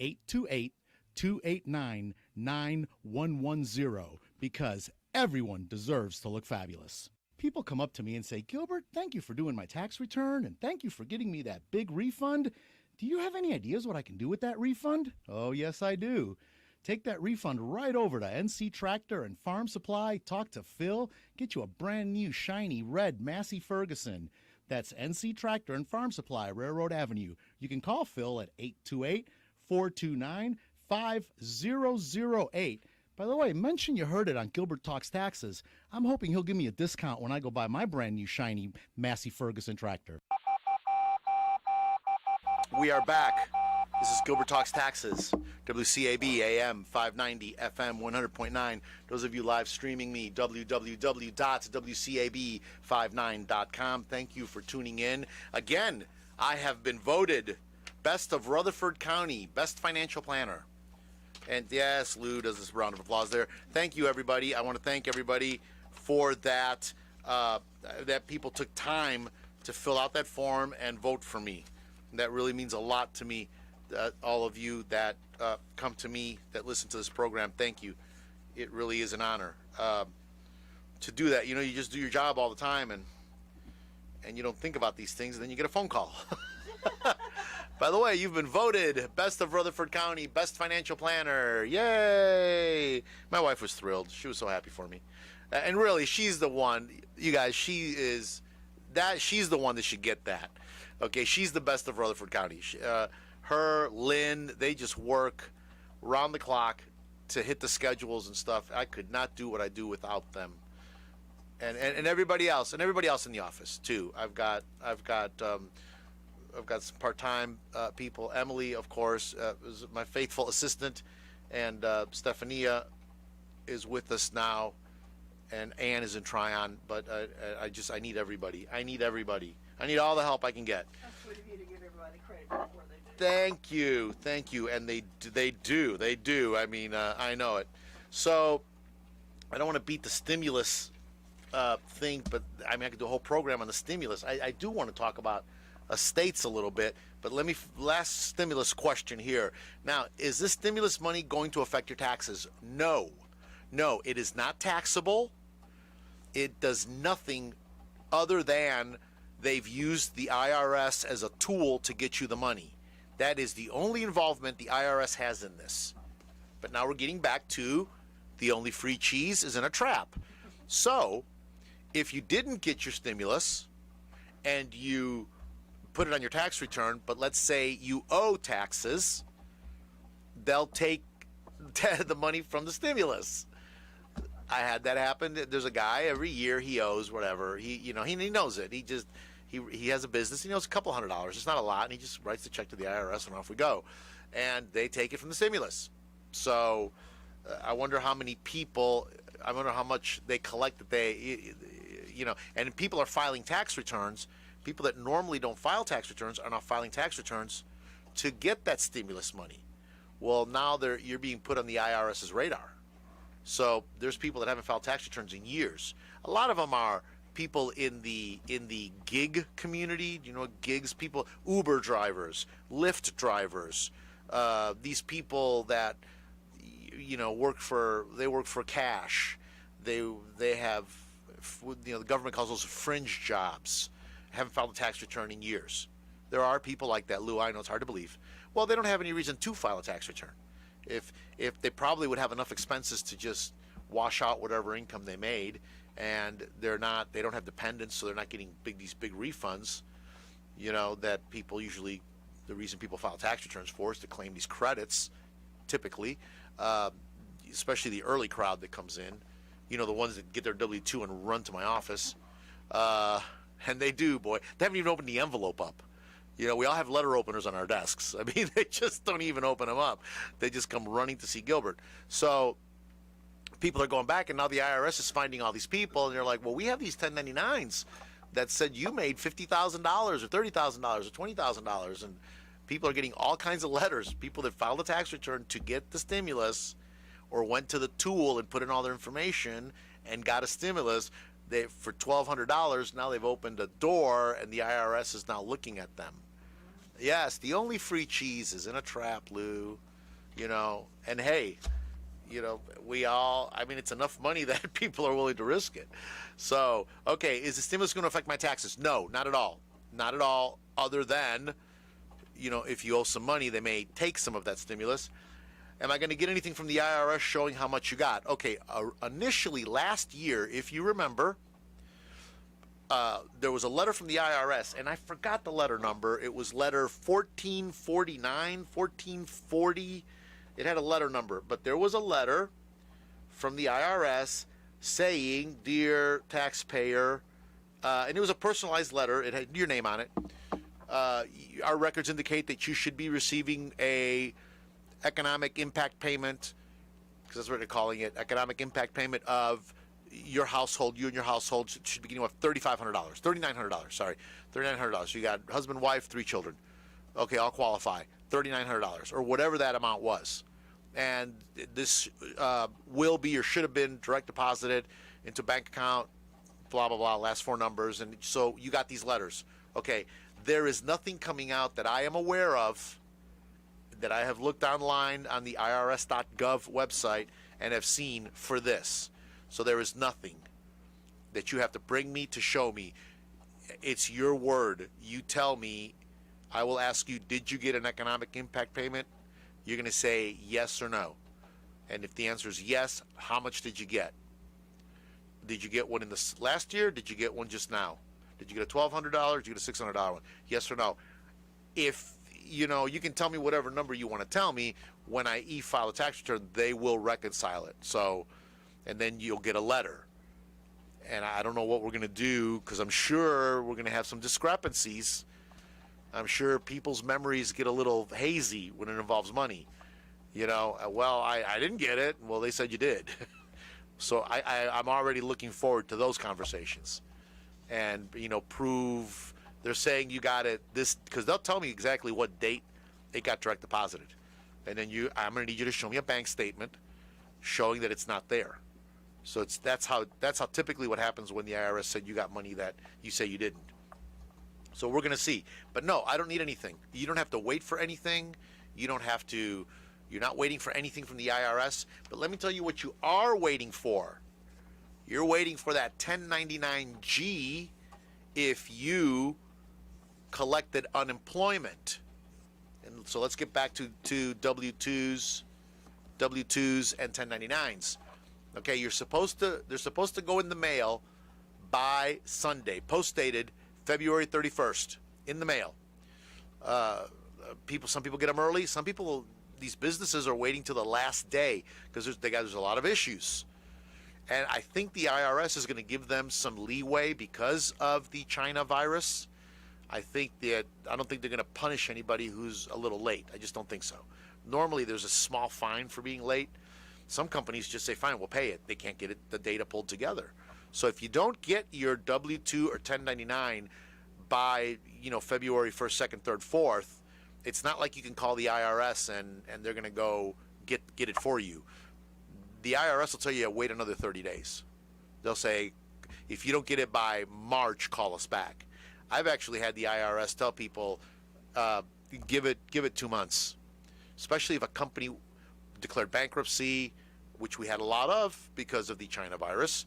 828-289-9110 because everyone deserves to look fabulous. People come up to me and say, Gilbert, thank you for doing my tax return, and thank you for getting me that big refund. Do you have any ideas what I can do with that refund? Oh, yes, I do. Take that refund right over to NC Tractor and Farm Supply, talk to Phil, get you a brand new shiny red Massey Ferguson. That's NC Tractor and Farm Supply, Railroad Avenue. You can call Phil at 828-429-5008. By the way, mention you heard it on Gilbert Talks Taxes. I'm hoping he'll give me a discount when I go buy my brand new shiny Massey Ferguson tractor. We are back. This is Gilbert Talks Taxes, WCAB AM 590, FM 100.9. Those of you live streaming me, www.wcab59.com. Thank you for tuning in. Again, I have been voted Best of Rutherford County, Best Financial Planner. And yes, Lou does this round of applause there. Thank you, everybody. I want to thank everybody for that, that people took time to fill out that form and vote for me. That really means a lot to me. All of you that come to me, that listen to this program, thank you. It really is an honor to do that. You just do your job all the time, and you don't think about these things, and then you get a phone call. By the way, you've been voted Best of Rutherford County, Best Financial Planner. Yay! My wife was thrilled. She was so happy for me. And really, she's the one, you guys, she's the one that should get that. Okay, she's the best of Rutherford County. Her, Lynn, they just work round the clock to hit the schedules and stuff. I could not do what I do without them. And everybody else, in the office too. I've got some part-time people. Emily, of course, is my faithful assistant, and Stephania is with us now, and Ann is in Tryon. But I need everybody. I need all the help I can get. That's sweet of you to give everybody credit for what they do. Thank you, and they do. I mean, I know it. So I don't want to beat the stimulus thing, but I could do a whole program on the stimulus. I do want to talk about estates a little bit, but last stimulus question here. Now, is this stimulus money going to affect your taxes? No, it is not taxable. It does nothing other than they've used the IRS as a tool to get you the money. That is the only involvement the IRS has in this. But now we're getting back to the only free cheese is in a trap. So, if you didn't get your stimulus and you put it on your tax return, but let's say you owe taxes, they'll take the money from the stimulus. I had that happen. There's a guy every year he owes whatever. He knows it. He has a business. He knows a couple $100. It's not a lot, and he just writes the check to the IRS and off we go. And they take it from the stimulus. So I wonder how many people. I wonder how much they collect that they, and people are filing tax returns. People that normally don't file tax returns are now filing tax returns to get that stimulus money. Well, now you're being put on the IRS's radar. So there's people that haven't filed tax returns in years. A lot of them are people in the gig community. Gigs people, Uber drivers, Lyft drivers, these people that work for cash. They have, the government calls those fringe jobs. Haven't filed a tax return in years. There are people like that, Lou. I know it's hard to believe. Well, they don't have any reason to file a tax return. If they probably would have enough expenses to just wash out whatever income they made, and they don't have dependents, so they're not getting these big refunds. That people usually, the reason people file tax returns for is to claim these credits, typically, especially the early crowd that comes in. The ones that get their W-2 and run to my office. And they do, boy. They haven't even opened the envelope up. We all have letter openers on our desks. They just don't even open them up. They just come running to see Gilbert. So people are going back, and now the IRS is finding all these people, and they're like, well, we have these 1099s that said you made $50,000 or $30,000 or $20,000. And people are getting all kinds of letters. People that filed a tax return to get the stimulus or went to the tool and put in all their information and got a stimulus. For $1,200, now they've opened a door, and the IRS is now looking at them. Yes, the only free cheese is in a trap, Lou. And hey, we all, it's enough money that people are willing to risk it. So, okay, is the stimulus going to affect my taxes? No, not at all. Not at all, other than, if you owe some money, they may take some of that stimulus. Am I going to get anything from the IRS showing how much you got? Okay, initially last year, if you remember, there was a letter from the IRS, and I forgot the letter number. It was letter 1449, 1440. It had a letter number, but there was a letter from the IRS saying, "Dear taxpayer," and it was a personalized letter. It had your name on it. Our records indicate that you should be receiving a economic impact payment, because that's what they're calling it, economic impact payment of your household. You and your household should be getting $3,900. Sorry, $3,900. So you got husband, wife, 3 children. Okay, I'll qualify. $3,900 or whatever that amount was. And this will be or should have been direct deposited into bank account, blah, blah, blah, last four numbers. And so you got these letters. Okay, there is nothing coming out that I am aware of that I have looked online on the irs.gov website and have seen for this. So there is nothing that you have to bring me to show me. It's your word. You tell me. I will ask you, did you get an economic impact payment? You're going to say yes or no. And if the answer is yes, how much did you get? Did you get one in the last year? Did you get one just now? Did you get a $1,200? Did you get a $600 one? Yes or no? If, you know, you can tell me whatever number you want to tell me. When I e-file a tax return, they will reconcile it. So, and then you'll get a letter. And I don't know what we're going to do, because I'm sure we're going to have some discrepancies. I'm sure people's memories get a little hazy when it involves money. You know, well, I didn't get it. Well, they said you did. So I'm already looking forward to those conversations. And, you know, prove they're saying you got it this, because they'll tell me exactly what date it got direct deposited. And then I'm going to need you to show me a bank statement showing that it's not there. So that's how typically what happens when the IRS said you got money that you say you didn't. So we're going to see. But no, I don't need anything. You don't have to wait for anything. You're not waiting for anything from the IRS. But let me tell you what you are waiting for. You're waiting for that 1099-G if you collected unemployment. And so let's get back to W-2s and 1099s. Okay, they're supposed to go in the mail by Sunday, post-dated February 31st, in the mail. Some people get them early. Some people, these businesses are waiting till the last day because there's a lot of issues. And I think the IRS is going to give them some leeway because of the China virus. I don't think they're going to punish anybody who's a little late. I just don't think so. Normally, there's a small fine for being late. Some companies just say, fine, we'll pay it. They can't get the data pulled together. So if you don't get your W-2 or 1099 by, February 1st, 2nd, 3rd, 4th, it's not like you can call the IRS and they're going to go get it for you. The IRS will tell you, wait another 30 days. They'll say, if you don't get it by March, call us back. I've actually had the IRS tell people, give it 2 months, especially if a company declared bankruptcy, which we had a lot of because of the China virus.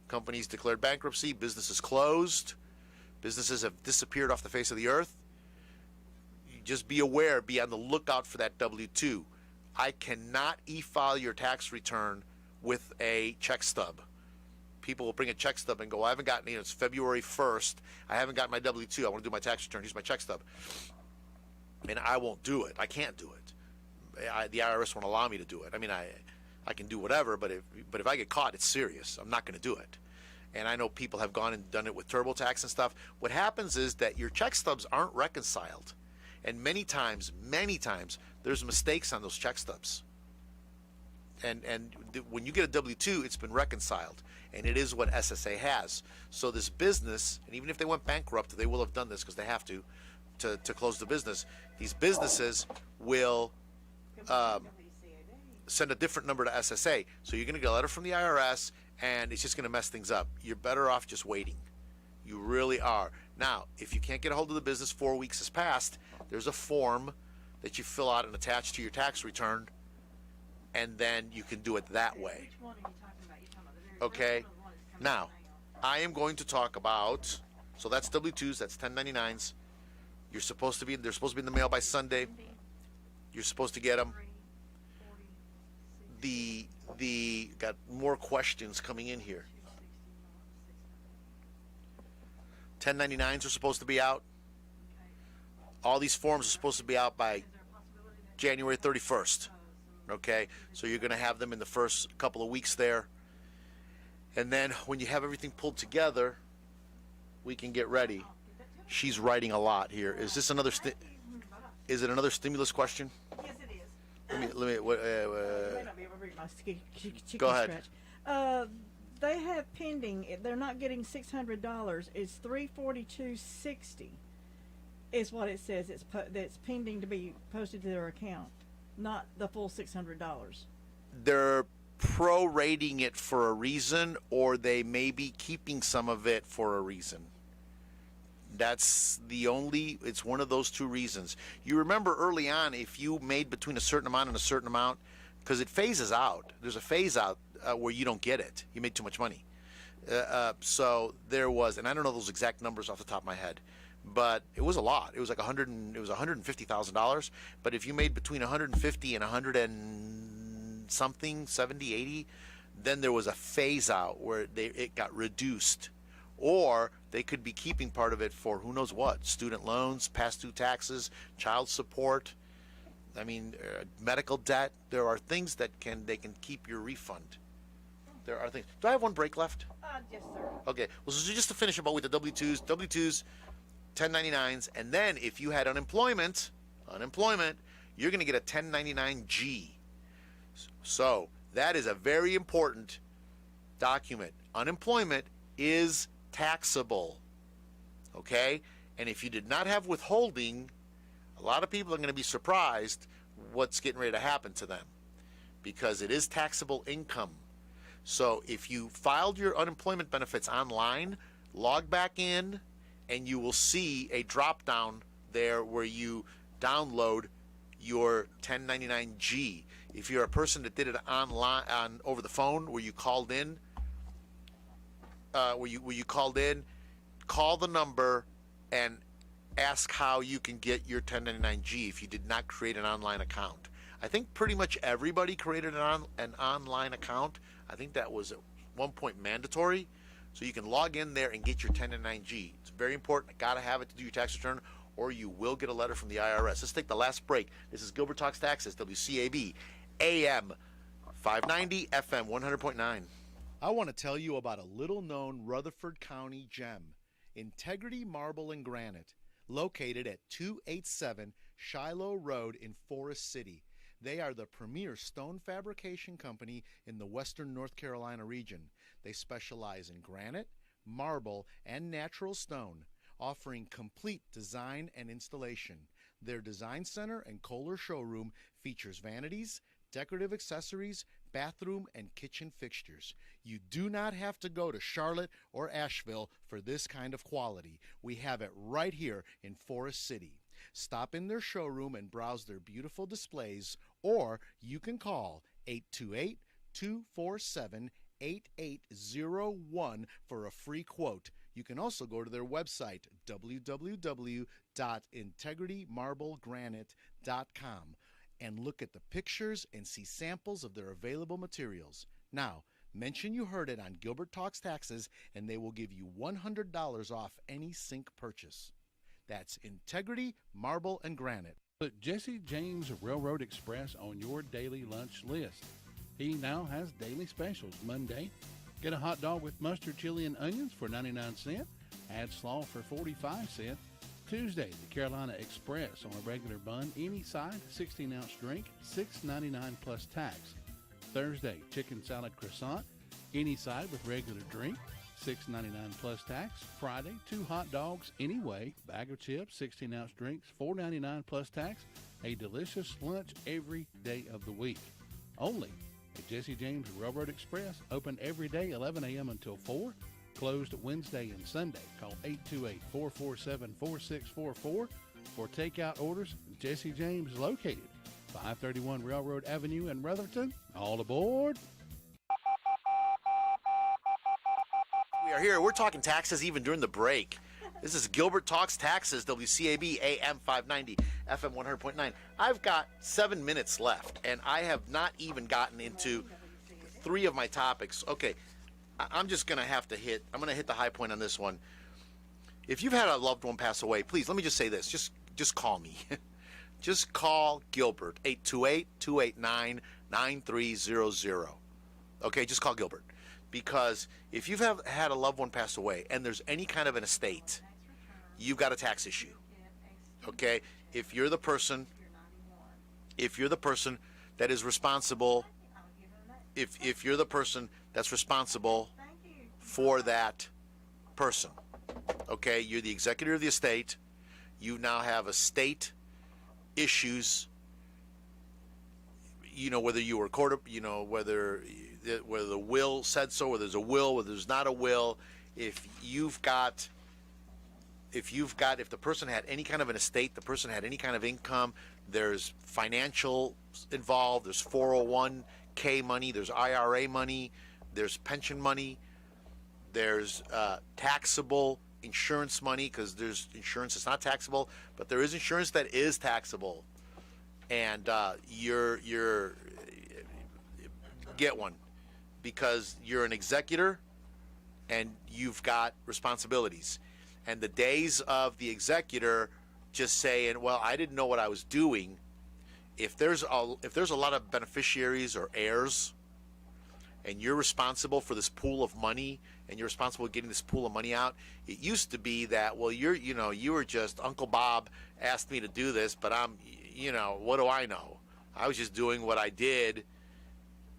Companies declared bankruptcy, businesses closed, businesses have disappeared off the face of the earth. You just be aware, be on the lookout for that W-2. I cannot e-file your tax return with a check stub. People will bring a check stub and go, I haven't gotten it. It's February 1st. I haven't got my W-2. I want to do my tax return. Here's my check stub. And I won't do it. I can't do it. The IRS won't allow me to do it. I mean, I can do whatever, but if I get caught, it's serious. I'm not going to do it. And I know people have gone and done it with TurboTax and stuff. What happens is that your check stubs aren't reconciled. And many times, there's mistakes on those check stubs. And when you get a W-2, it's been reconciled. And it is what SSA has. So this business, and even if they went bankrupt, they will have done this because they have to close the business. These businesses will send a different number to SSA. So you're going to get a letter from the IRS, and it's just going to mess things up. You're better off just waiting. You really are. Now, if you can't get a hold of the business, 4 weeks has passed, there's a form that you fill out and attach to your tax return, and then you can do it that way. Which one are you talking about? You're talking about the very Okay. first one is coming Now, in the mail. I am going to talk about, so that's W-2s, that's 1099s. They're supposed to be in the mail by Sunday. You're supposed to get them. 40, Got more questions coming in here. 1099s are supposed to be out. All these forms are supposed to be out by January 31st. Okay, so you're going to have them in the first couple of weeks there. And then when you have everything pulled together, we can get ready. She's writing a lot here. Is this another is it another stimulus question? Yes, it is. Let me I may not be able to read my chicken Go ahead. scratch. They have pending. They're not getting $600. It's $342.60. is what it says. That's pending to be posted to their account, not the full $600. They're prorating it for a reason, or they may be keeping some of it for a reason. It's one of those two reasons. You remember early on, if you made between a certain amount and a certain amount, because it phases out. There's a phase out where you don't get it. You made too much money. So there was, and I don't know those exact numbers off the top of my head, but it was a lot. It was like $150,000. But if you made between 150 and 100 and something, 70, 80, then there was a phase out where it got reduced. Or they could be keeping part of it for who knows what, student loans, past due taxes, child support, medical debt. There are things that they can keep your refund. There are things. Do I have one break left? Yes, sir. Okay. Well, so just to finish about with the W-2s, 1099s, and then if you had unemployment, you're going to get a 1099-G. So that is a very important document. Unemployment is taxable, okay? And if you did not have withholding, a lot of people are going to be surprised what's getting ready to happen to them, because it is taxable income. So if you filed your unemployment benefits online, log back in, and you will see a drop down there where you download your 1099-G. If you're a person that did it online over the phone, where you called in, call the number and ask how you can get your 1099-G if you did not create an online account. I think pretty much everybody created an online account. I think that was at one point mandatory. So you can log in there and get your 1099-G. It's very important. Got to have it to do your tax return, or you will get a letter from the IRS. Let's take the last break. This is Gilbert Talks Taxes, WCAB, AM 590, FM 100.9. I want to tell you about a little-known Rutherford County gem, Integrity Marble and Granite, located at 287 Shiloh Road in Forest City. They are the premier stone fabrication company in the western North Carolina region. They specialize in granite, marble, and natural stone, offering complete design and installation. Their design center and Kohler showroom features vanities, decorative accessories, bathroom, and kitchen fixtures. You do not have to go to Charlotte or Asheville for this kind of quality. We have it right here in Forest City. Stop in their showroom and browse their beautiful displays, or you can call 828-247-8801 for a free quote. You can also go to their website, www.integritymarblegranite.com, and look at the pictures and see samples of their available materials. Now, mention you heard it on Gilbert Talks Taxes, and they will give you $100 off any sink purchase. That's Integrity Marble and Granite. Put Jesse James Railroad Express on your daily lunch list. He now has daily specials. Monday, get a hot dog with mustard, chili, and onions for 99 cents. Add slaw for 45 cents. Tuesday, the Carolina Express on a regular bun, any side, 16-ounce drink, $6.99 plus tax. Thursday, chicken salad croissant, any side with regular drink, $6.99 plus tax. Friday, 2 hot dogs, any way, bag of chips, 16-ounce drinks, $4.99 plus tax. A delicious lunch every day of the week. Only at Jesse James Railroad Express, open every day, 11 a.m. until 4. Closed Wednesday and Sunday. Call 828-447-4644 for takeout orders. Jesse James, located 531 Railroad Avenue in Rutherford. All aboard. We are here. We're talking taxes even during the break. This is Gilbert Talks Taxes, WCAB, AM 590, FM 100.9. I've got 7 minutes left, and I have not even gotten into 3 of my topics. Okay. I'm just going to have to hit the high point on this one. If you've had a loved one pass away, please, let me just say this. Just call me. Just call Gilbert, 828-289-9300. Okay, just call Gilbert. Because if you've had a loved one pass away and there's any kind of an estate, you've got a tax issue. Okay? If you're the person that is responsible, if you're the person that's responsible for that person, okay, you're the executor of the estate, You now have estate issues. Whether you were court, whether the will said so, whether there's a will, whether there's not a will. If the person had any kind of an estate, the person had any kind of income, there's financial involved, there's 401k money, there's IRA money, there's pension money, there's taxable insurance money, because there's insurance that's not taxable, but there is insurance that is taxable, and you're get one because you're an executor and you've got responsibilities. And the days of the executor just saying, well, I didn't know what I was doing. If there's a lot of beneficiaries or heirs, and you're responsible for this pool of money, and you're responsible for getting this pool of money out, it used to be that, well, you were just Uncle Bob asked me to do this, but what do I know? I was just doing what I did,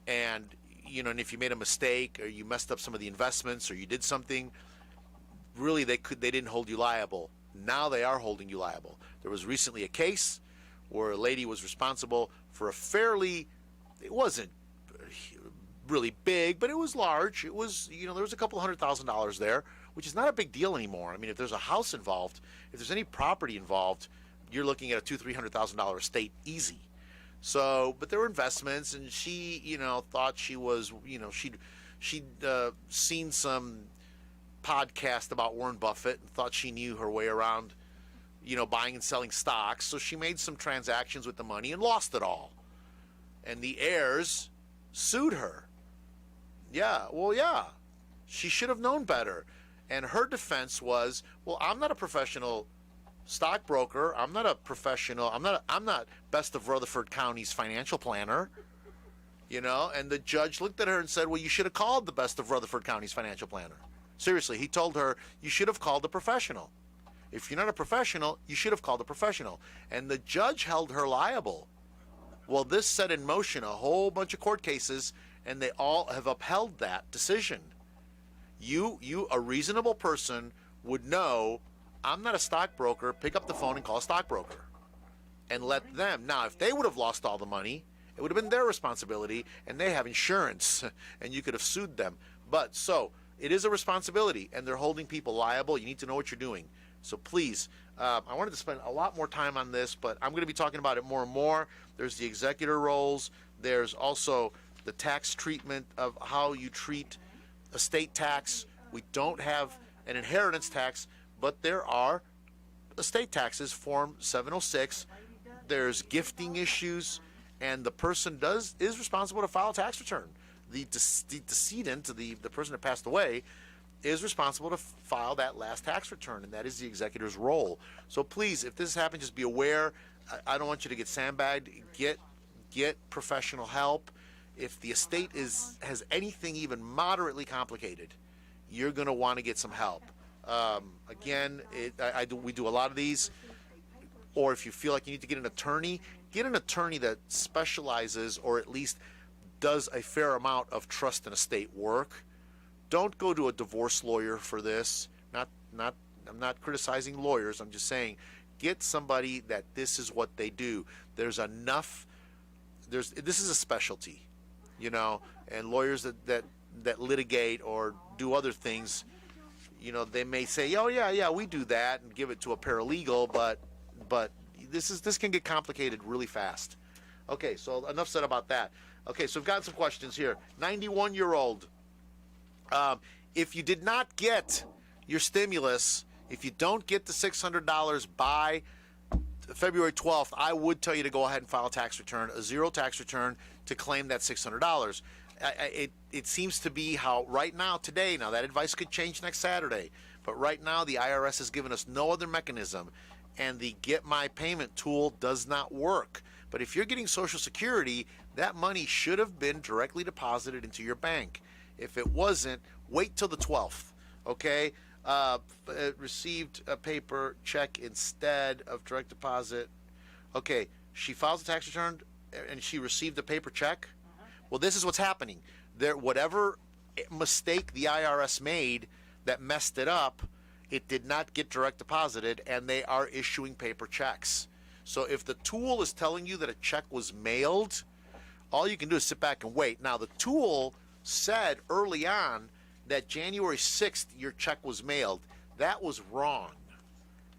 and and if you made a mistake or you messed up some of the investments or you did something, really they didn't hold you liable. Now they are holding you liable. There was recently a case where a lady was responsible for it wasn't really big, but it was large. It was, there was a couple $100,000 there, which is not a big deal anymore. I mean, if there's a house involved, if there's any property involved, you're looking at a $200,000-$300,000 estate easy. So, but there were investments, and she, thought she was, she'd seen some podcast about Warren Buffett and thought she knew her way around, buying and selling stocks. So she made some transactions with the money and lost it all. And the heirs sued her. Yeah. She should have known better. And her defense was, well, I'm not a professional stockbroker. I'm not a professional. I'm not Best of Rutherford County's financial planner. And the judge looked at her and said, well, you should have called the Best of Rutherford County's financial planner. Seriously, he told her, you should have called a professional. If you're not a professional, you should have called a professional. And the judge held her liable. Well, this set in motion a whole bunch of court cases, and they all have upheld that decision. You, a reasonable person, would know, I'm not a stockbroker. Pick up the phone and call a stockbroker and let them. Now, if they would have lost all the money, it would have been their responsibility, and they have insurance, and you could have sued them. But so it is a responsibility, and they're holding people liable. You need to know what you're doing. So please, I wanted to spend a lot more time on this, but I'm going to be talking about it more and more. There's the executor roles. There's also the tax treatment of how you treat estate tax. We don't have an inheritance tax, but there are estate taxes, Form 706. There's gifting issues, and the person is responsible to file a tax return. The decedent, the person that passed away, is responsible to file that last tax return, and that is the executor's role. So please, if this happens, just be aware. I don't want you to get sandbagged. Get professional help. If the estate has anything even moderately complicated, you're going to want to get some help. Again, we do a lot of these. Or if you feel like you need to get an attorney that specializes or at least does a fair amount of trust and estate work. Don't go to a divorce lawyer for this. I'm not criticizing lawyers. I'm just saying, get somebody that this is what they do. This is a specialty, and lawyers that litigate or do other things, they may say, oh yeah, we do that, and give it to a paralegal, but this can get complicated really fast. Okay, so enough said about that. Okay, so we've got some questions here. 91-year-old. If you did not get your stimulus, if you don't get the $600 by February 12th, I would tell you to go ahead and file a tax return, a zero tax return, to claim that $600. It seems to be how right now, today, now that advice could change next Saturday, but right now the IRS has given us no other mechanism, and the Get My Payment tool does not work. But if you're getting Social Security, that money should have been directly deposited into your bank. If it wasn't, wait till the 12th, okay? Received a paper check instead of direct deposit. Okay, she files a tax return and she received a paper check. Well, this is what's happening. Whatever mistake the IRS made that messed it up, It did not get direct deposited, and they are issuing paper checks. So if the tool is telling you that a check was mailed, all you can do is sit back and wait. Now, the tool said early on that January 6th your check was mailed. That was wrong.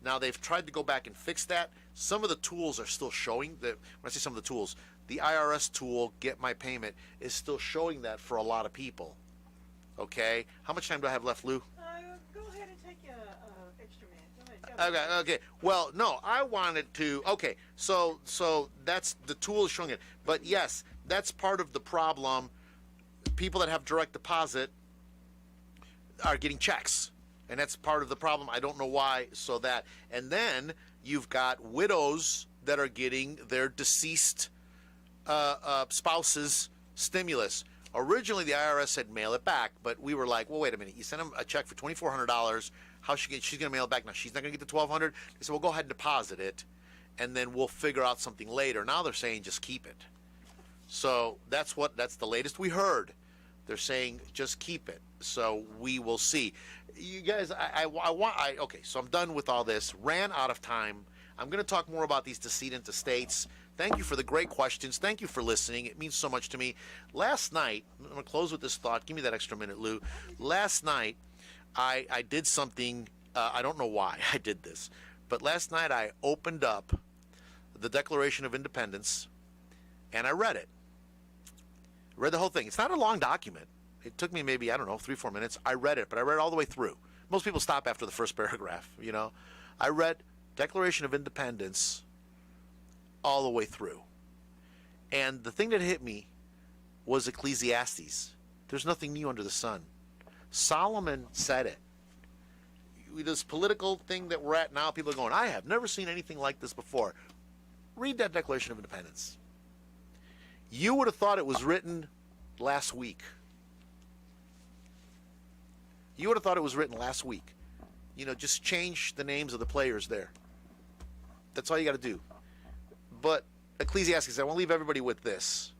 Now, they've tried to go back and fix that. Some of the tools are still showing that. When I say some of the tools, the IRS tool, Get My Payment, is still showing that for a lot of people. Okay? How much time do I have left, Lou? Go ahead and take an extra minute. Go ahead. Okay. Well, no, I wanted to. Okay, so that's the tool is showing it. But yes, that's part of the problem. People that have direct deposit are getting checks, and that's part of the problem. I don't know why. So that, and then you've got widows that are getting their deceased spouse's stimulus. Originally, the IRS said mail it back, but we were like, well, wait a minute. You sent them a check for $2,400. She's going to mail it back now. She's not going to get the $1,200. They said, well, go ahead and deposit it, and then we'll figure out something later. Now they're saying just keep it. So that's the latest we heard. They're saying just keep it. So we will see. You guys, okay, so I'm done with all this. Ran out of time. I'm going to talk more about these decedent estates. Thank you for the great questions. Thank you for listening. It means so much to me. Last night, I'm going to close with this thought. Give me that extra minute, Lou. Last night, I did something. I don't know why I did this, but last night I opened up the Declaration of Independence, and I read it. Read the whole thing. It's not a long document. It took me maybe, 3-4 minutes. I read it, but I read it all the way through. Most people stop after the first paragraph, I read Declaration of Independence all the way through. And the thing that hit me was Ecclesiastes. There's nothing new under the sun. Solomon said it. This political thing that we're at now, people are going, I have never seen anything like this before. Read that Declaration of Independence. You would have thought it was written last week. You would have thought it was written last week. Just change the names of the players there. That's all you got to do. But Ecclesiastes, I want to leave everybody with this,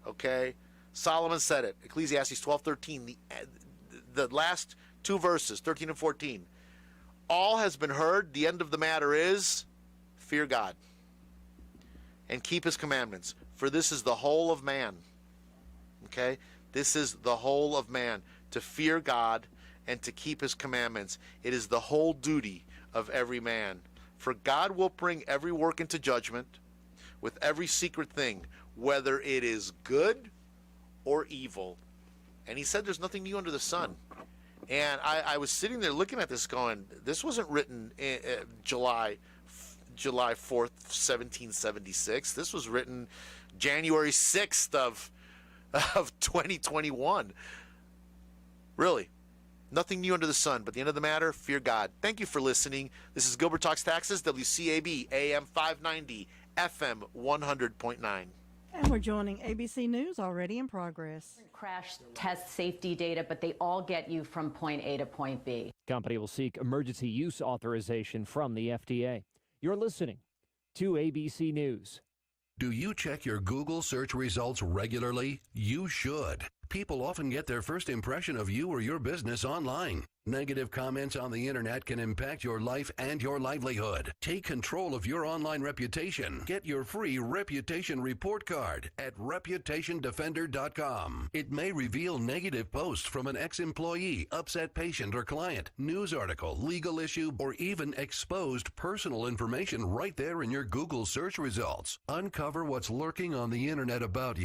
okay? Solomon said it, Ecclesiastes 12:13, the last two verses, 13 and 14. All has been heard. The end of the matter is, fear God and keep his commandments, for this is the whole of man, okay? This is the whole of man, to fear God and to keep his commandments. It is the whole duty of every man. For God will bring every work into judgment, with every secret thing, whether it is good or evil. And he said there's nothing new under the sun. And I was sitting there looking at this going, this wasn't written in, July 4th, 1776. This was written January 6th of 2021. Really. Nothing new under the sun, but the end of the matter, fear God. Thank you for listening. This is Gilbert Talks Taxes, WCAB, AM 590, FM 100.9. And we're joining ABC News already in progress. Crash test safety data, but they all get you from point A to point B. Company will seek emergency use authorization from the FDA. You're listening to ABC News. Do you check your Google search results regularly? You should. People often get their first impression of you or your business online. Negative comments on the internet can impact your life and your livelihood. Take control of your online reputation. Get your free reputation report card at reputationdefender.com. It may reveal negative posts from an ex-employee, upset patient or client, news article, legal issue, or even exposed personal information right there in your Google search results. Uncover what's lurking on the internet about you.